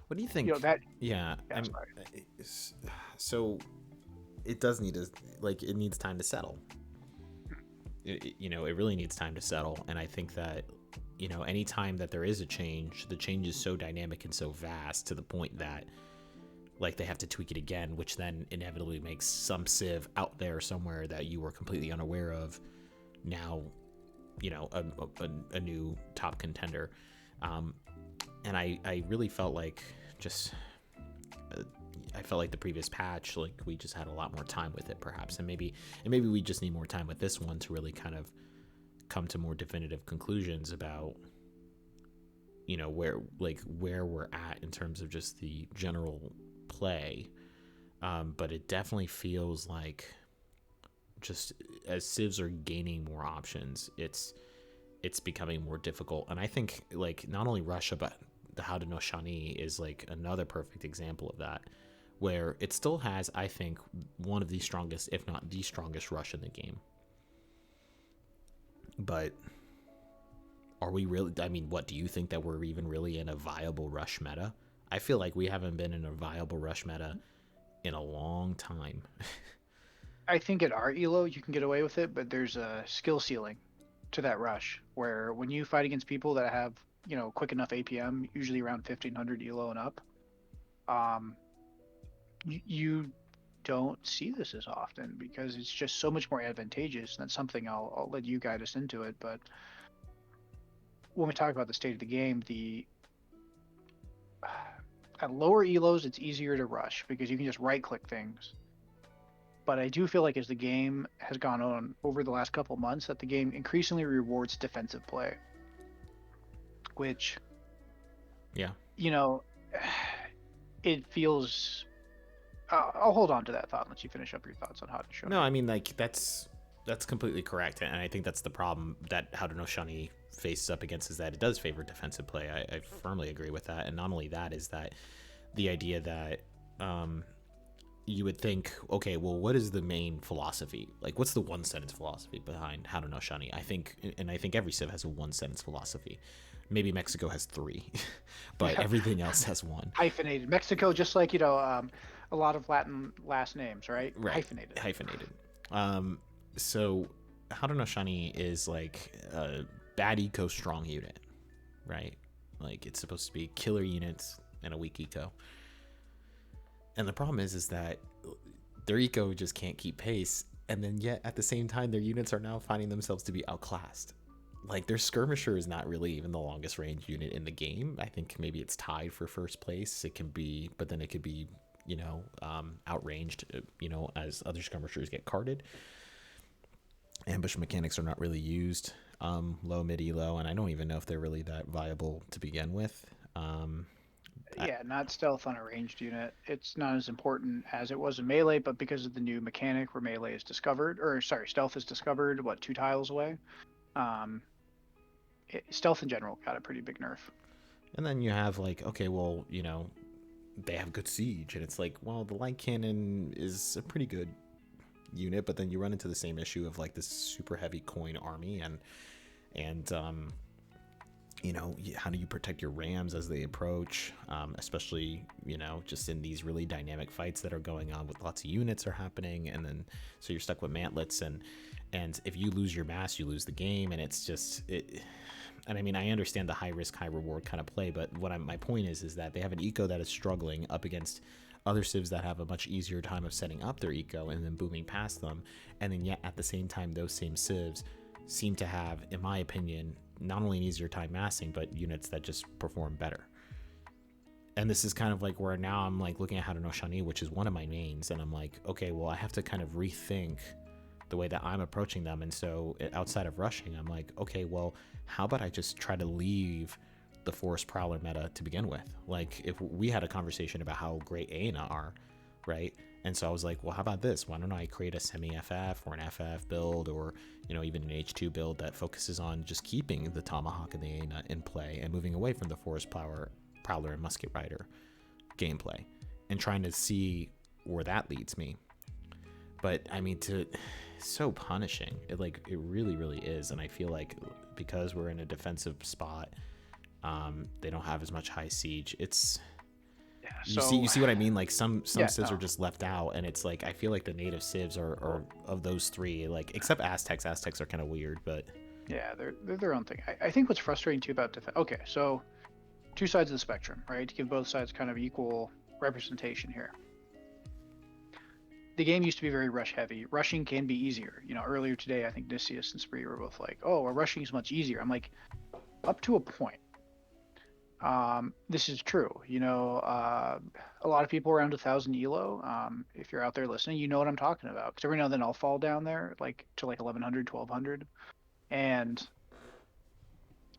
what do you think? Yeah, so it does need it needs time to settle. It really needs time to settle, and I think that any time that there is a change, the change is so dynamic and so vast to the point that like they have to tweak it again, which then inevitably makes some civ out there somewhere that you were completely unaware of now a new top contender. And I really felt like I felt like the previous patch, like we just had a lot more time with it perhaps, and maybe we just need more time with this one to really kind of come to more definitive conclusions about where we're at in terms of just the general play. But it definitely feels like just as civs are gaining more options, it's becoming more difficult. And I think like not only Russia, but the Haudenosaunee is like another perfect example of that, where it still has, I think, one of the strongest, if not the strongest rush in the game. But are we really, I mean, what do you think that we're even really in a viable rush meta? I feel like we haven't been in a viable rush meta in a long time. I think at our elo you can get away with it, but there's a skill ceiling to that rush where when you fight against people that have quick enough APM, usually around 1500 elo and up, you don't see this as often because it's just so much more advantageous. And that's something I'll let you guide us into it. But when we talk about the state of the game, at lower elos it's easier to rush because you can just right click things. But I do feel like as the game has gone on over the last couple months, that the game increasingly rewards defensive play, which it feels I'll hold on to that thought and let you finish up your thoughts on Haudenosaunee. No, I mean, like that's completely correct, and I think that's the problem that Haudenosaunee faces up against, is that it does favor defensive play. I firmly agree with that, and not only that, is that the idea that you would think, okay, well, what is the main philosophy? Like, what's the one sentence philosophy behind Haudenosaunee? I think every civ has a one sentence philosophy. Maybe Mexico has 3, but everything else has 1. Hyphenated. Mexico, just like a lot of Latin last names, right? Hyphenated. So Haudenosaunee is like a bad eco strong unit, right? Like it's supposed to be killer units and a weak eco. And the problem is that their eco just can't keep pace, and then yet at the same time their units are now finding themselves to be outclassed. Like their skirmisher is not really even the longest range unit in the game. I think maybe it's tied for first place. It can be, but then it could be outranged, as other skirmishers get carded. Ambush mechanics are not really used. low, mid, elo, and I don't even know if they're really that viable to begin with. Yeah, not stealth on a ranged unit. It's not as important as it was in melee, but because of the new mechanic where melee is discovered, or sorry, stealth is discovered, what, 2 tiles away? Um, Stealth in general got a pretty big nerf. And then you have like, okay, well, you know, they have good siege, and it's like, well, the light cannon is a pretty good unit, but then you run into the same issue of like this super heavy coin army, and you know, how do you protect your rams as they approach, especially, you know, just in these really dynamic fights that are going on with lots of units are happening, and then so you're stuck with mantlets, and if you lose your mass, you lose the game, and it's just it. And I mean, I understand the high risk, high reward kind of play, but my point is that they have an eco that is struggling up against other civs that have a much easier time of setting up their eco and then booming past them, and then yet at the same time, those same civs seem to have, in my opinion, not only an easier time massing, but units that just perform better. And this is kind of like where now I'm like looking at Haruno-Shani, which is one of my mains, and I'm like, okay, well, I have to kind of rethink the way that I'm approaching them. And so outside of rushing, I'm like, okay, well, how about I just try to leave the Forest Prowler meta to begin with? Like, if we had a conversation about how great Aina are, right? And so I was like, well, how about this? Why don't I create a semi-FF or an FF build, or, you know, even an H2 build that focuses on just keeping the Tomahawk and the Aina in play and moving away from the Forest Prowler and Musket Rider gameplay, and trying to see where that leads me. But I mean, it's so punishing. It really, really is. And I feel like because we're in a defensive spot, they don't have as much high siege. It's you see what I mean? Like some civs are just left out, and it's like I feel like the native civs are of those three, like except Aztecs. Aztecs are kind of weird, but yeah, they're their own thing. I think what's frustrating too about defense. Okay, so two sides of the spectrum, right? To give both sides kind of equal representation here. The game used to be very rush heavy. Rushing can be easier. You know, earlier today, I think Nicias and Spree were both like, "Oh, well, rushing is much easier." I'm like, up to a point. This is true. You know, a lot of people around 1,000 elo. If you're out there listening, you know what I'm talking about. Because every now and then I'll fall down there, like to like 1,100, 1,200, and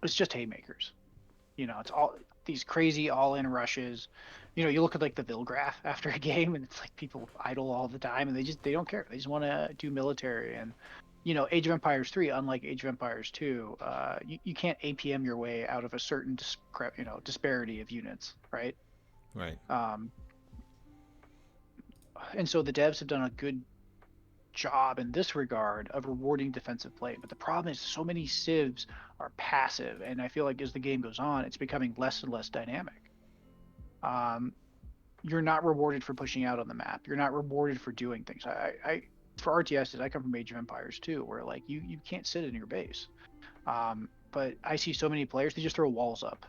it's just haymakers. You know, it's all these crazy all-in rushes. You know, you look at like the Vilgraph after a game, and it's like people idle all the time, and they don't care. They just want to do military. And you know, Age of Empires 3, unlike Age of Empires 2, you can't APM your way out of a certain disparity of units, right? right. And so the devs have done a good job in this regard of rewarding defensive play. But the problem is so many civs are passive, and I feel like as the game goes on, it's becoming less and less dynamic. You're not rewarded for pushing out on the map. You're not rewarded for doing things. For RTSs, I come from Age of Empires 2, where like you can't sit in your base. But I see so many players, they just throw walls up.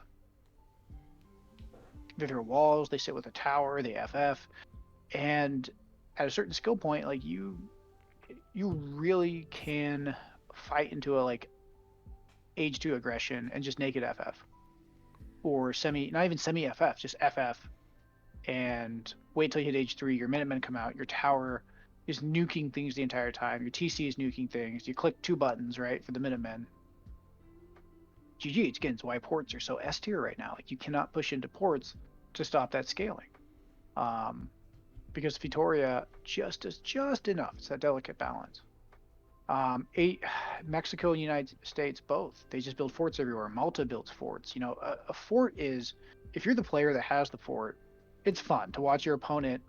They throw walls, they sit with a tower, they FF, and at a certain skill point, like you really can fight into a like Age 2 aggression and just naked FF. Or not even semi FF, just FF, and wait till you hit Age 3, your Minutemen come out, your tower is nuking things the entire time, your TC is nuking things, you click 2 buttons, right, for the Minutemen. GG, it's again, it's why ports are so S tier right now. Like you cannot push into ports to stop that scaling. Because Vitoria just is just enough. It's that delicate balance. Mexico and United States both. They just build forts everywhere. Malta builds forts. You know, a fort is, if you're the player that has the fort, it's fun to watch your opponent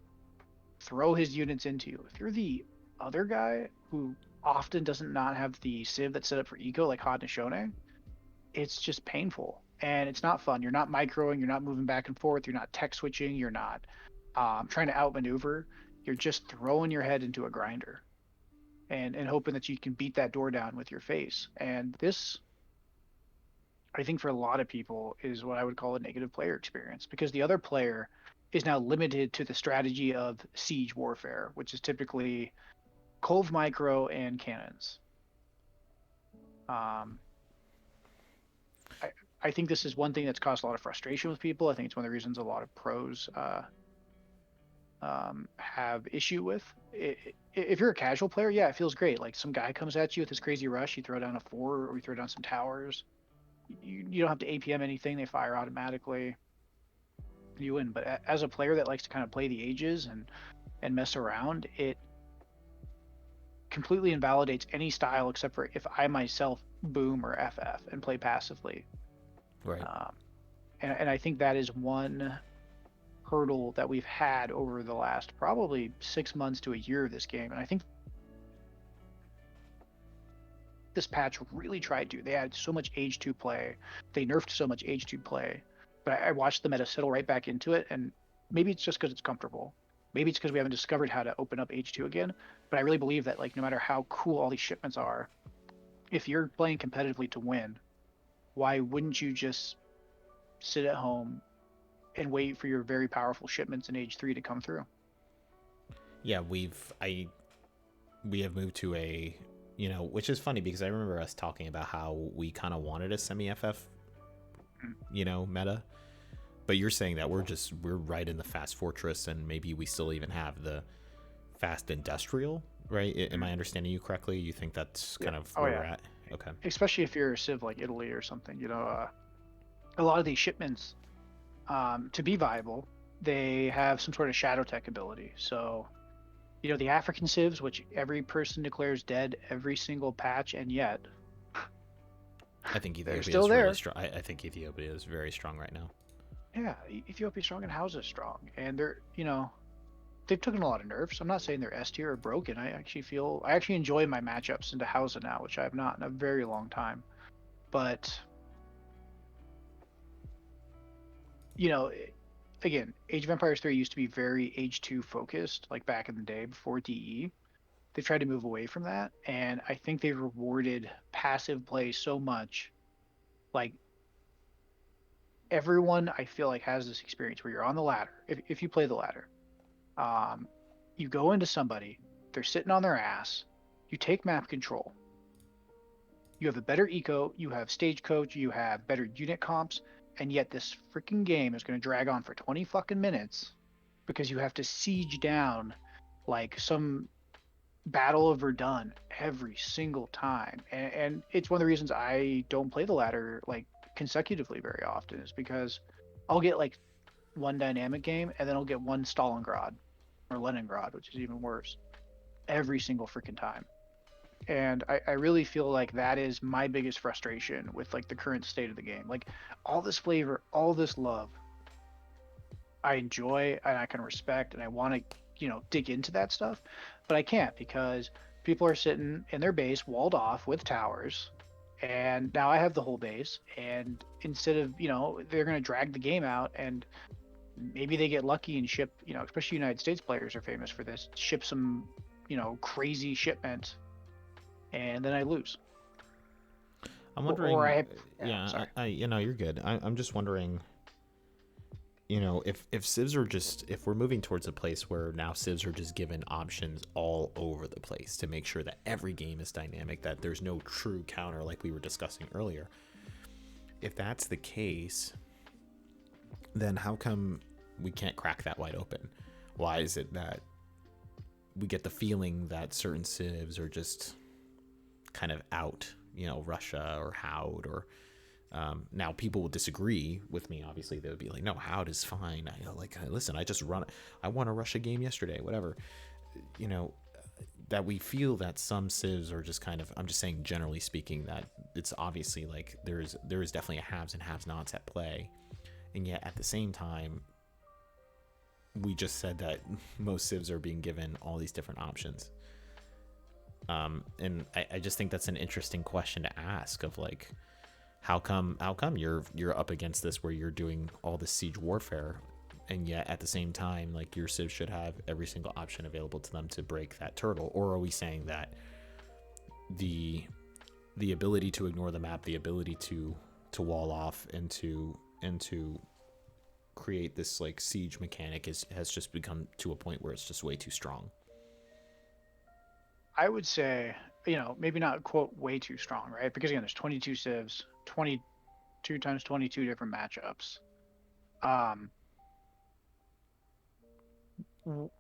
throw his units into you. If you're the other guy who often doesn't not have the civ that's set up for eco like Haudenosaunee, it's just painful and it's not fun. You're not microing, you're not moving back and forth, you're not tech switching, you're not trying to outmaneuver. You're just throwing your head into a grinder and hoping that you can beat that door down with your face. And this, I think, for a lot of people, is what I would call a negative player experience, because the other player is now limited to the strategy of siege warfare, which is typically Cove micro and cannons. I think this is one thing that's caused a lot of frustration with people. I think it's one of the reasons a lot of pros have issue with. If you're a casual player, yeah, it feels great. Like some guy comes at you with this crazy rush, you throw down a 4 or you throw down some towers. You don't have to APM anything; they fire automatically. You win. But as a player that likes to kind of play the ages and mess around, it completely invalidates any style except for if I myself boom or FF and play passively. Right. And I think that is one hurdle that we've had over the last probably 6 months to a year of this game. And I think this patch really tried to. They had so much age 2 play. They nerfed so much age 2 play. But I watched the meta settle right back into it. And maybe it's just because it's comfortable. Maybe it's because we haven't discovered how to open up age 2 again. But I really believe that, like, no matter how cool all these shipments are, if you're playing competitively to win, why wouldn't you just sit at home and wait for your very powerful shipments in age 3 to come through? Yeah, we have moved to a, which is funny because I remember us talking about how we kind of wanted a semi-FF, meta. But you're saying that we're right in the fast fortress, and maybe we still even have the fast industrial, right? Am I understanding you correctly? You think that's kind of where we're at? Okay. Especially if you're a civ like Italy or something, a lot of these shipments, to be viable, they have some sort of shadow tech ability. So, the African civs, which every person declares dead every single patch, and yet I think Ethiopia is still there. Really strong. I think Ethiopia is very strong right now. Yeah, Ethiopia's strong and Hausa's strong, and they're they've taken a lot of nerfs. I'm not saying they're S tier or broken. I actually enjoy my matchups into Hausa now, which I have not in a very long time. But again, Age of Empires 3 used to be very Age 2 focused, like back in the day before DE. They've tried to move away from that, and I think they've rewarded passive play so much. Like, everyone, I feel like, has this experience where you're on the ladder. If you play the ladder, you go into somebody, they're sitting on their ass, you take map control, you have a better eco, you have stagecoach, you have better unit comps, and yet this freaking game is going to drag on for 20 fucking minutes because you have to siege down like some Battle of Verdun every single time. And it's one of the reasons I don't play the ladder like consecutively very often, is because I'll get like one dynamic game and then I'll get one Stalingrad or Leningrad, which is even worse, every single freaking time. And I really feel like that is my biggest frustration with like the current state of the game. Like, all this flavor, all this love, I enjoy and I can respect, and I want to, dig into that stuff, but I can't because people are sitting in their base walled off with towers, and now I have the whole base, and instead of, they're going to drag the game out, and maybe they get lucky and ship, especially United States players are famous for this, ship some, crazy shipment, and then I lose. I'm wondering. You're good. I'm just wondering. If civs are if we're moving towards a place where now civs are just given options all over the place to make sure that every game is dynamic, that there's no true counter like we were discussing earlier. If that's the case, then how come we can't crack that wide open? Why is it that we get the feeling that certain civs are just kind of out, Russia or Howd or now people will disagree with me. Obviously, they would be like, "No, Howd is fine." Listen, I won a Russia game yesterday. Whatever, that we feel that some civs are just kind of. I'm just saying, generally speaking, that it's obviously like there is definitely a haves and have-nots at play, and yet at the same time, we just said that most civs are being given all these different options. And I just think that's an interesting question to ask of like, how come you're up against this where you're doing all this siege warfare, and yet at the same time, like, your civ should have every single option available to them to break that turtle? Or are we saying that the ability to ignore the map, the ability to wall off and to create this like siege mechanic has just become to a point where it's just way too strong? I would say, maybe not quote way too strong, right? Because again, there's 22 civs, 22 times 22 different matchups.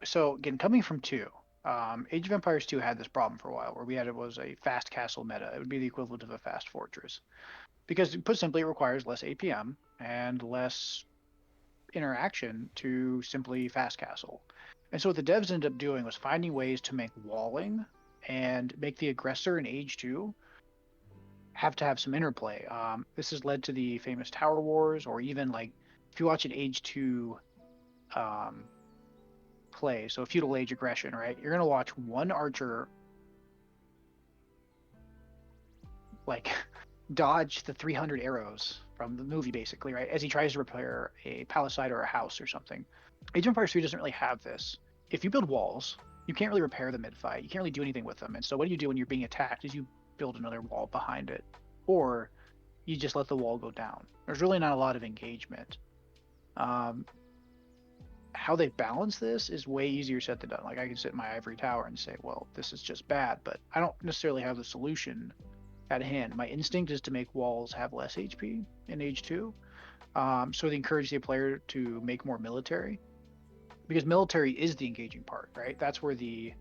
So again, coming from 2, Age of Empires 2 had this problem for a while where it was a fast castle meta. It would be the equivalent of a fast fortress because, put simply, it requires less APM and less interaction to simply fast castle. And so what the devs ended up doing was finding ways to make walling and make the aggressor in Age 2 have to have some interplay. This has led to the famous Tower Wars, or even like if you watch an Age 2 um, play, so feudal age aggression, right? You're gonna watch one archer like dodge the 300 arrows from the movie, basically, right? As he tries to repair a palisade or a house or something. Age of Empires 3 doesn't really have this. If you build walls, you can't really repair them mid-fight. You can't really do anything with them. And so what do you do when you're being attacked is you build another wall behind it. Or you just let the wall go down. There's really not a lot of engagement. How they balance this is way easier said than done. Like, I can sit in my ivory tower and say, well, this is just bad, but I don't necessarily have the solution at hand. My instinct is to make walls have less HP in Age 2. So they encourage the player to make more military, because military is the engaging part, right? That's where the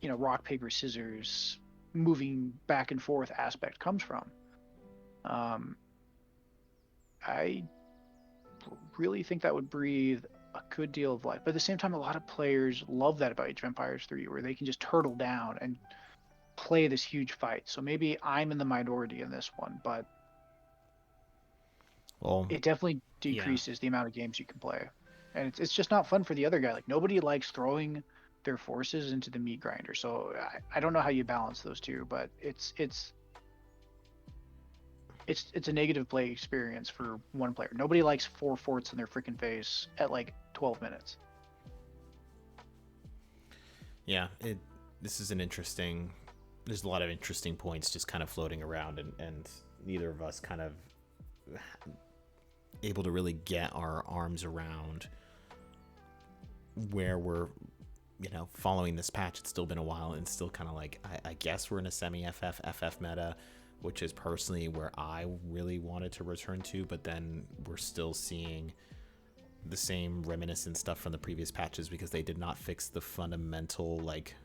rock, paper, scissors, moving back and forth aspect comes from. I really think that would breathe a good deal of life. But at the same time, a lot of players love that about Age of Empires 3, where they can just turtle down and play this huge fight. So maybe I'm in the minority in this one, but it definitely decreases the amount of games you can play. And it's just not fun for the other guy. Like, nobody likes throwing their forces into the meat grinder. So I don't know how you balance those two, but it's a negative play experience for one player. Nobody likes 4 forts in their freaking face at like 12 minutes. Yeah, this is an interesting. There's a lot of interesting points just kind of floating around, and neither of us kind of able to really get our arms around where we're, following this patch. It's still been a while, and it's still kind of like, I guess we're in a semi-FF meta, which is personally where I really wanted to return to, but then we're still seeing the same reminiscent stuff from the previous patches because they did not fix the fundamental, like,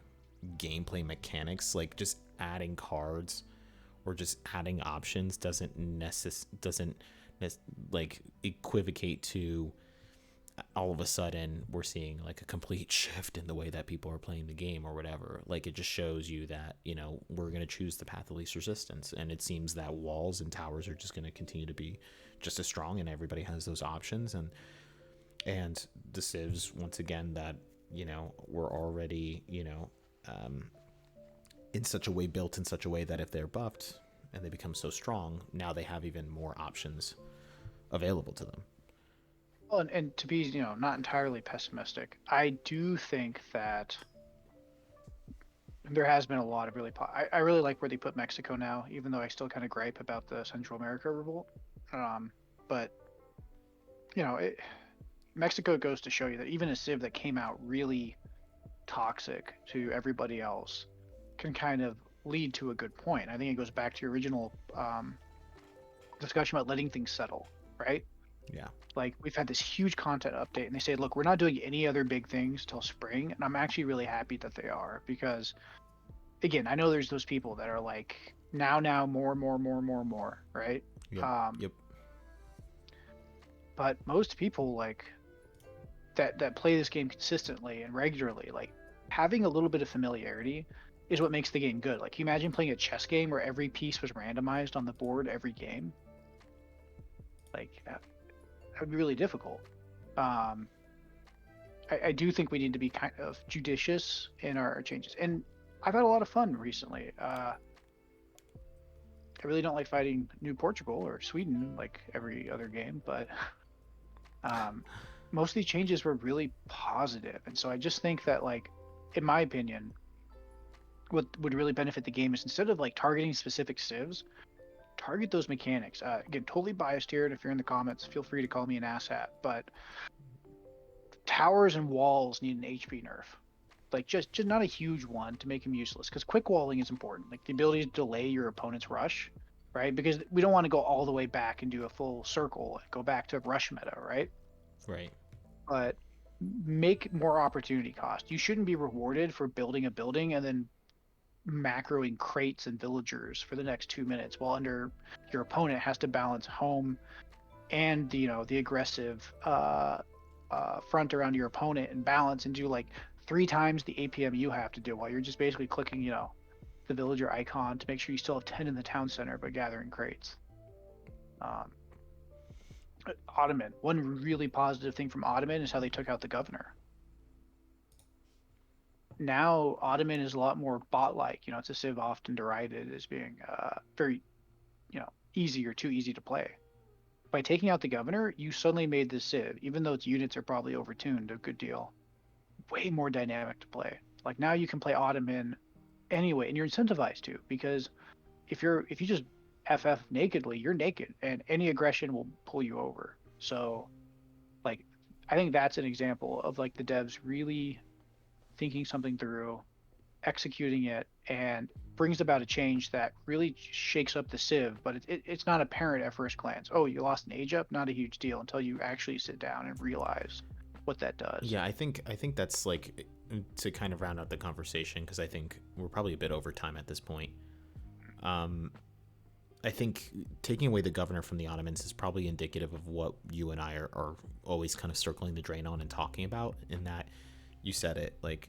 gameplay mechanics. Like, just adding cards or just adding options doesn't like equivocate to all of a sudden we're seeing like a complete shift in the way that people are playing the game or whatever. Like, it just shows you that, we're going to choose the path of least resistance, and it seems that walls and towers are just going to continue to be just as strong, and everybody has those options. And the civs, once again, that were already in such a way, built in such a way that if they're buffed and they become so strong, now they have even more options available to them. Well, and to be, not entirely pessimistic, I do think that there has been a lot of I really like where they put Mexico now, even though I still kind of gripe about the Central America revolt. But Mexico goes to show you that even a civ that came out really toxic to everybody else can kind of lead to a good point. I think it goes back to your original discussion about letting things settle, right? Yeah. Like, we've had this huge content update, and they say, look, we're not doing any other big things till spring. And I'm actually really happy that they are, because, again, I know there's those people that are like, now, more, right? Yep. But most people, like, that play this game consistently and regularly, like, having a little bit of familiarity is what makes the game good. Like, you imagine playing a chess game where every piece was randomized on the board every game? Like, that would be really difficult. I do think we need to be kind of judicious in our changes. And I've had a lot of fun recently. I really don't like fighting New Portugal or Sweden like every other game, but most of these changes were really positive. And so I just think that, like, in my opinion, what would really benefit the game is, instead of like targeting specific civs, target those mechanics. Again, totally biased here, and if you're in the comments, feel free to call me an asshat, but towers and walls need an HP nerf. Like, just not a huge one to make them useless, because quick walling is important. Like, the ability to delay your opponent's rush, right? Because we don't want to go all the way back and do a full circle and go back to rush meta, right? Right. but make more opportunity cost. You shouldn't be rewarded for building a building and then macroing crates and villagers for the next 2 minutes while your opponent has to balance home and the aggressive front around your opponent and balance and do like 3 times the APM you have to do while you're just basically clicking the villager icon to make sure you still have 10 in the town center but gathering crates. Ottoman, one really positive thing from Ottoman is how they took out the governor. Now Ottoman is a lot more bot-like. It's a civ often derided as being very easy or too easy to play. By taking out the governor, you suddenly made this civ, even though its units are probably overtuned a good deal, way more dynamic to play. Like now you can play Ottoman anyway, and you're incentivized to, because if you just FF nakedly, you're naked, and any aggression will pull you over. So, like, I think that's an example of like the devs really thinking something through, executing it, and brings about a change that really shakes up the civ. But it's not apparent at first glance. Oh, you lost an age up, not a huge deal until you actually sit down and realize what that does. Yeah, I think that's like, to kind of round out the conversation, because I think we're probably a bit over time at this point. I think taking away the governor from the Ottomans is probably indicative of what you and I are always kind of circling the drain on and talking about, in that you said it, like,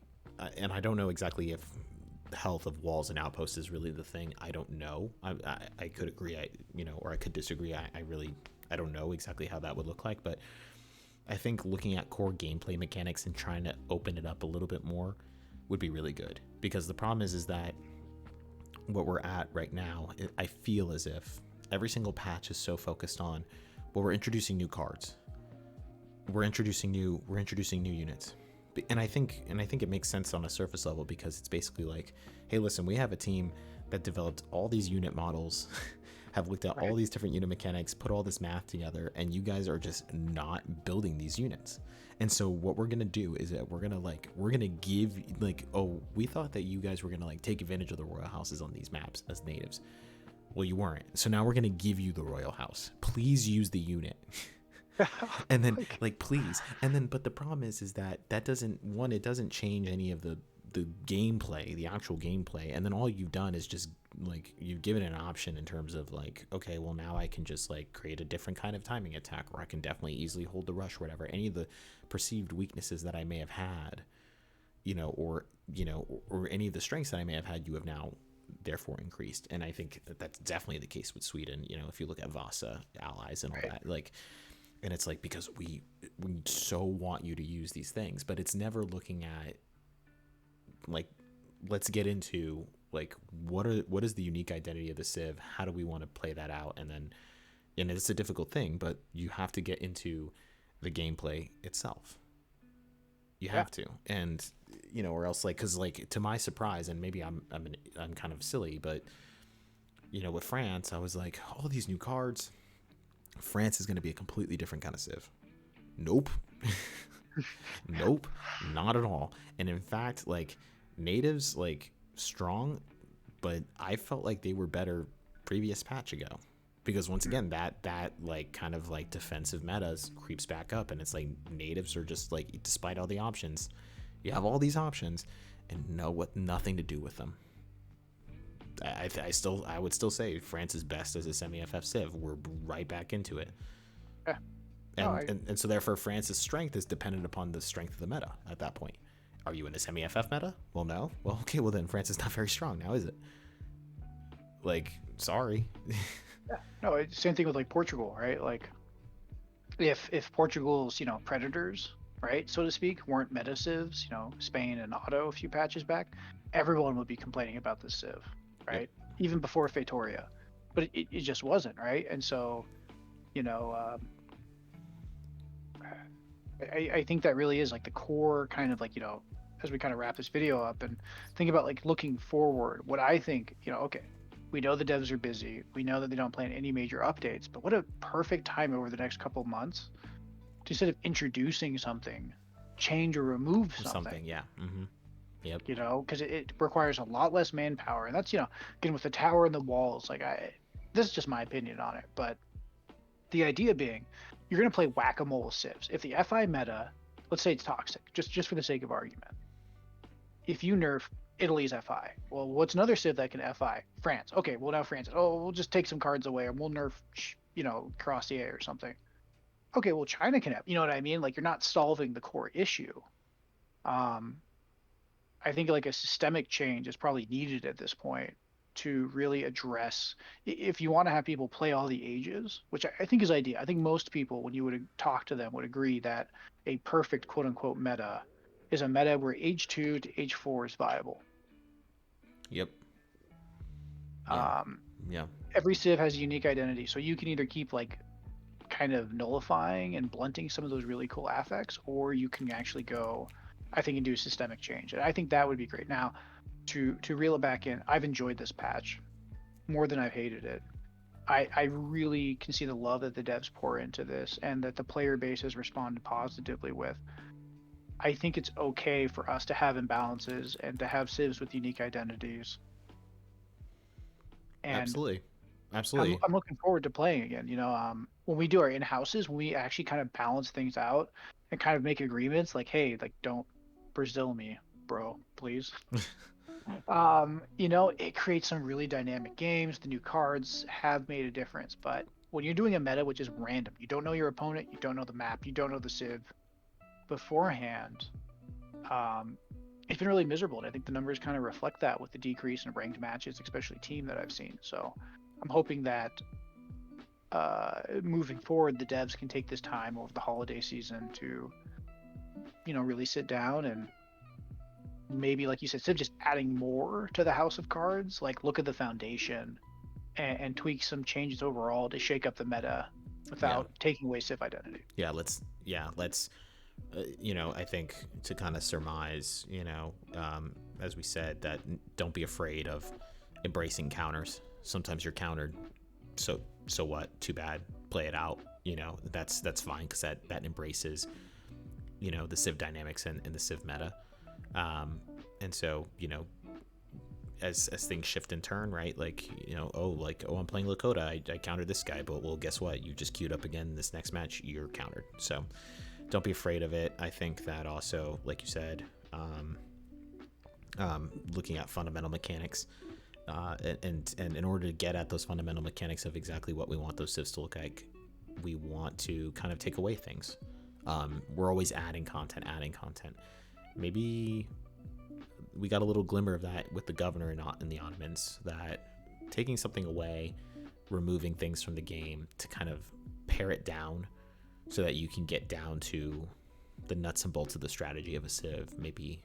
and I don't know exactly if the health of walls and outposts is really the thing. I don't know. I could agree, or I could disagree. I don't know exactly how that would look like, but I think looking at core gameplay mechanics and trying to open it up a little bit more would be really good, because the problem is that what we're at right now, I feel as if every single patch is so focused on, well, we're introducing new cards, we're introducing new units, and I think it makes sense on a surface level, because it's basically like, hey, listen, we have a team that developed all these unit models, have looked at all these different unit mechanics, put all this math together, and you guys are just not building these units. And so what we're gonna do is that we're gonna give, like, oh, we thought that you guys were gonna like take advantage of the royal houses on these maps as natives. Well, you weren't. So now we're gonna give you the royal house. Please use the unit. And then like, please. And then, but the problem is that it doesn't change any of the gameplay, the actual gameplay. And then all you've done is just like, you've given an option in terms of like, okay, well, now I can just like create a different kind of timing attack, or I can definitely easily hold the rush, or whatever. Any of the perceived weaknesses that I may have had, or any of the strengths that I may have had, you have now therefore increased. And I think that's definitely the case with Sweden. If you look at Vasa allies and all that, like, and it's like, because we so want you to use these things, but it's never looking at like, let's get into like, what is the unique identity of the civ? How do we want to play that out? And it's a difficult thing, but you have to get into the gameplay itself. You have to, and or else, like, because like, to my surprise, and maybe I'm kind of silly, but with France, I was like, all these new cards, France is going to be a completely different kind of civ. Nope. Nope, not at all. And in fact, like, natives, like, strong, but I felt like they were better previous patch ago, because once again, that like kind of like defensive metas creeps back up, and it's like, natives are just like, despite all the options, you have all these options and nothing to do with them. I would still say France is best as a semi-FF civ. We're right back into it. Yeah. And so therefore France's strength is dependent upon the strength of the meta at that point. Are you in a semi-FF meta? Well, no. Well, okay, well then France is not very strong now, is it? Like, sorry. Yeah. No, same thing with like Portugal, right? Like, if Portugal's, predators, right, so to speak, weren't meta civs, Spain and Otto a few patches back, everyone would be complaining about this civ, right? Yep. Even before Fatoria. But it just wasn't, right? And so, I think that really is like the core kind of like, as we kind of wrap this video up and think about like looking forward, what I think, okay, we know the devs are busy. We know that they don't plan any major updates, but what a perfect time over the next couple months to, instead of introducing something, change or remove something. Yeah. Mm-hmm. Yep. Because it requires a lot less manpower. And that's, again, with the tower and the walls, like this is just my opinion on it, but the idea being, you're going to play whack-a-mole civs. If the FI meta let's say it's toxic, just for the sake of argument. If you nerf Italy's FI, well, what's another civ that can FI? France. Okay, well now France. Oh, we'll just take some cards away, and we'll nerf, Crossier or something. Okay, well China can have. You know what I mean? Like you're not solving the core issue. Um, I think like a systemic change is probably needed at this point to really address if you want to have people play all the ages, which I think is ideal. I think most people, when you would talk to them, would agree that a perfect quote unquote meta is a meta where age 2 to age 4 is viable. Yep. Yeah. Um, Yeah. every civ has a unique identity, so you can either keep like kind of nullifying and blunting some of those really cool affects, or you can actually go, I think, and do systemic change. And I think that would be great. Now, to reel it back in, I've enjoyed this patch more than I've hated it. I really can see the love that the devs pour into this and that the player base has responded positively with. I think it's okay for us to have imbalances and to have civs with unique identities. And Absolutely. I'm looking forward to playing again. When we do our in-houses, when we actually kind of balance things out and kind of make agreements, like, hey, like don't Brazil me, bro, please. It creates some really dynamic games. The new cards have made a difference, but when you're doing a meta which is random, you don't know your opponent, you don't know the map, you don't know the civ beforehand, it's been really miserable. And I think the numbers kind of reflect that with the decrease in ranked matches, especially team that I've seen. So I'm hoping that moving forward, the devs can take this time over the holiday season to, really sit down and maybe, like you said, instead of just adding more to the house of cards, like look at the foundation and tweak some changes overall to shake up the meta without taking away civ identity. Let's I think to kind of surmise, as we said, that don't be afraid of embracing counters. Sometimes you're countered, so what? Too bad. Play it out. That's fine because that embraces, the civ dynamics and the civ meta. And so, as things shift and turn, right? Like, I'm playing Lakota. I countered this guy, but well, guess what? You just queued up again this next match. You're countered. So don't be afraid of it. I think that also, like you said, looking at fundamental mechanics, and in order to get at those fundamental mechanics of exactly what we want those civs to look like, we want to kind of take away things. We're always adding content. Maybe we got a little glimmer of that with the governor and the Ottomans, that taking something away, removing things from the game to kind of pare it down so that you can get down to the nuts and bolts of the strategy of a civ, maybe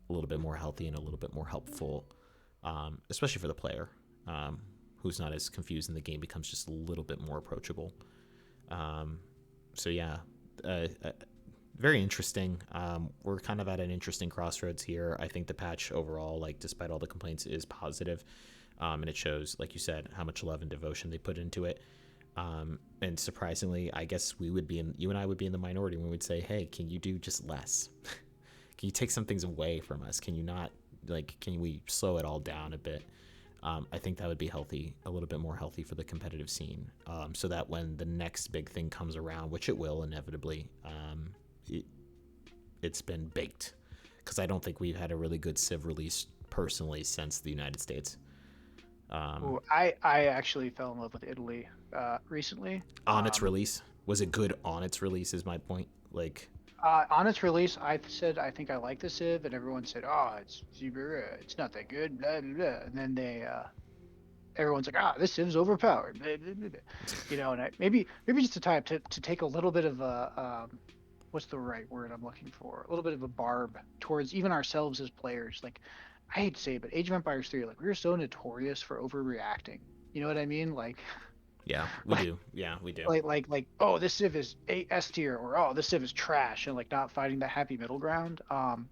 a little bit more healthy and a little bit more helpful, especially for the player who's not as confused, and the game becomes just a little bit more approachable. Very interesting. We're kind of at an interesting crossroads here. I think the patch overall, like despite all the complaints, is positive, and it shows, like you said, how much love and devotion they put into it. And surprisingly, I guess you and I would be in the minority when we'd say, hey, can you do just less? Can you take some things away from us? Can you not, can we slow it all down a bit? I think that would be healthy, a little bit more healthy for the competitive scene, so that when the next big thing comes around, which it will inevitably, it's been baked, because I don't think we've had a really good civ release personally since the United States. I actually fell in love with Italy recently. On its release, was it good on its release? Is my point. On its release, I said I think I like the civ, and everyone said, "Oh, it's not that good." Blah, blah, blah. And then everyone's like, this civ's overpowered. Blah, blah, blah, blah. And maybe just a time to take a little bit of a what's the right word I'm looking for? A little bit of a barb towards even ourselves as players. Like, I hate to say it, but Age of Empires 3, like, we were so notorious for overreacting. You know what I mean? Like, yeah, we do. Yeah, we do. Like, oh, this civ is S tier, or oh, this civ is trash, and like not finding that happy middle ground. And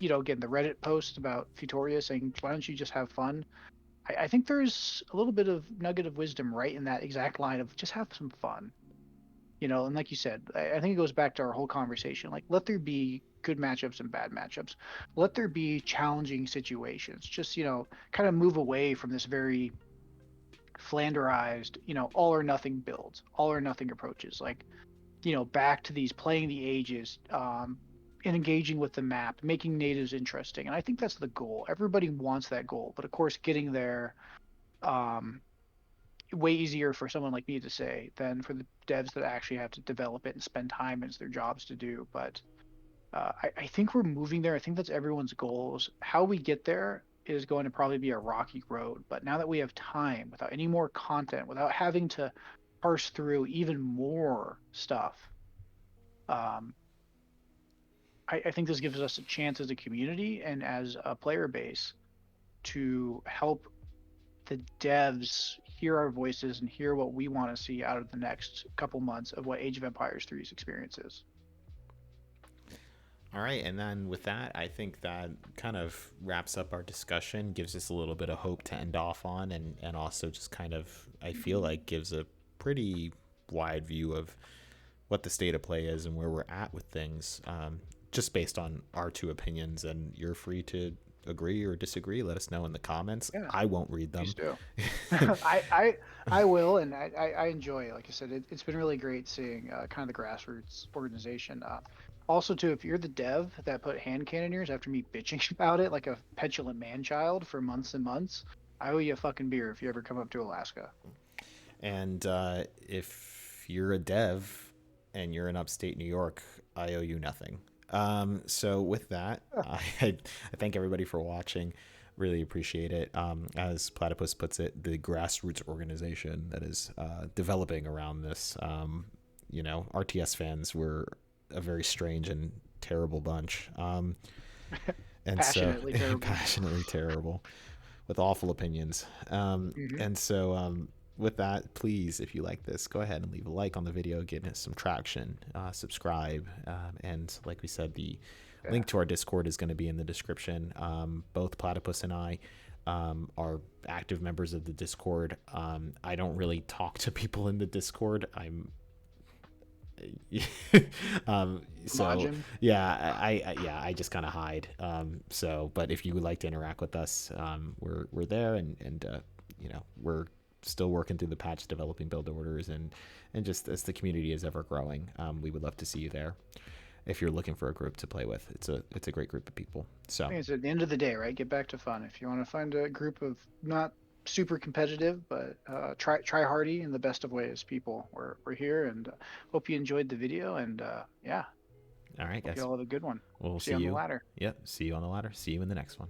again, the Reddit post about Futoria saying, why don't you just have fun? I think there's a little bit of nugget of wisdom right in that exact line of just have some fun. And like you said, I think it goes back to our whole conversation. Like, let there be good matchups and bad matchups. Let there be challenging situations. Just, kind of move away from this very flanderized, all or nothing builds, all or nothing approaches. Like, back to these playing the ages, and engaging with the map, making natives interesting. And I think that's the goal. Everybody wants that goal, but of course, getting there, um, way easier for someone like me to say than for the devs that actually have to develop it and spend time, and it's their jobs to do. But I think we're moving there. I think that's everyone's goals. How we get there is going to probably be a rocky road. But now that we have time, without any more content, without having to parse through even more stuff, um, I think this gives us a chance as a community and as a player base to help the devs hear our voices and hear what we want to see out of the next couple months of what Age of Empires 3's experience is. All right, and then with that, I think that kind of wraps up our discussion, gives us a little bit of hope to end off on, and also just kind of, I feel like, gives a pretty wide view of what the state of play is and where we're at with things, just based on our two opinions. And you're free to agree or disagree. Let us know in the comments. Yeah, I won't read them. please do. I will, and I enjoy it. Like I said, it's been really great seeing kind of the grassroots organization. Also, too, if you're the dev that put hand cannoneers after me bitching about it like a petulant man-child for months and months, I owe you a fucking beer if you ever come up to Alaska. And if you're a dev and you're in upstate New York, I owe you nothing. So with that, I thank everybody for watching. Really appreciate it. As Platypus puts it, the grassroots organization that is developing around this. RTS fans were a very strange and terrible bunch. And Passionately so terrible. passionately terrible with awful opinions. And so with that, please, if you like this, go ahead and leave a like on the video, get us some traction, subscribe, and like we said, the link to our Discord is going to be in the description. Both Platypus and I are active members of the Discord. I don't really talk to people in the Discord. So yeah, I just kind of hide. But if you would like to interact with us, we're there, and we're still working through the patch, developing build orders, and just as the community is ever growing, we would love to see you there. If you're looking for a group to play with, it's a great group of people. So I think it's at the end of the day, right? Get back to fun. If you want to find a group of not super competitive, but try hardy in the best of ways people, we're here, and hope you enjoyed the video. And yeah, all right, hope guys, you all have a good one. we'll See you on the ladder. Yep, see you on the ladder. See you in the next one.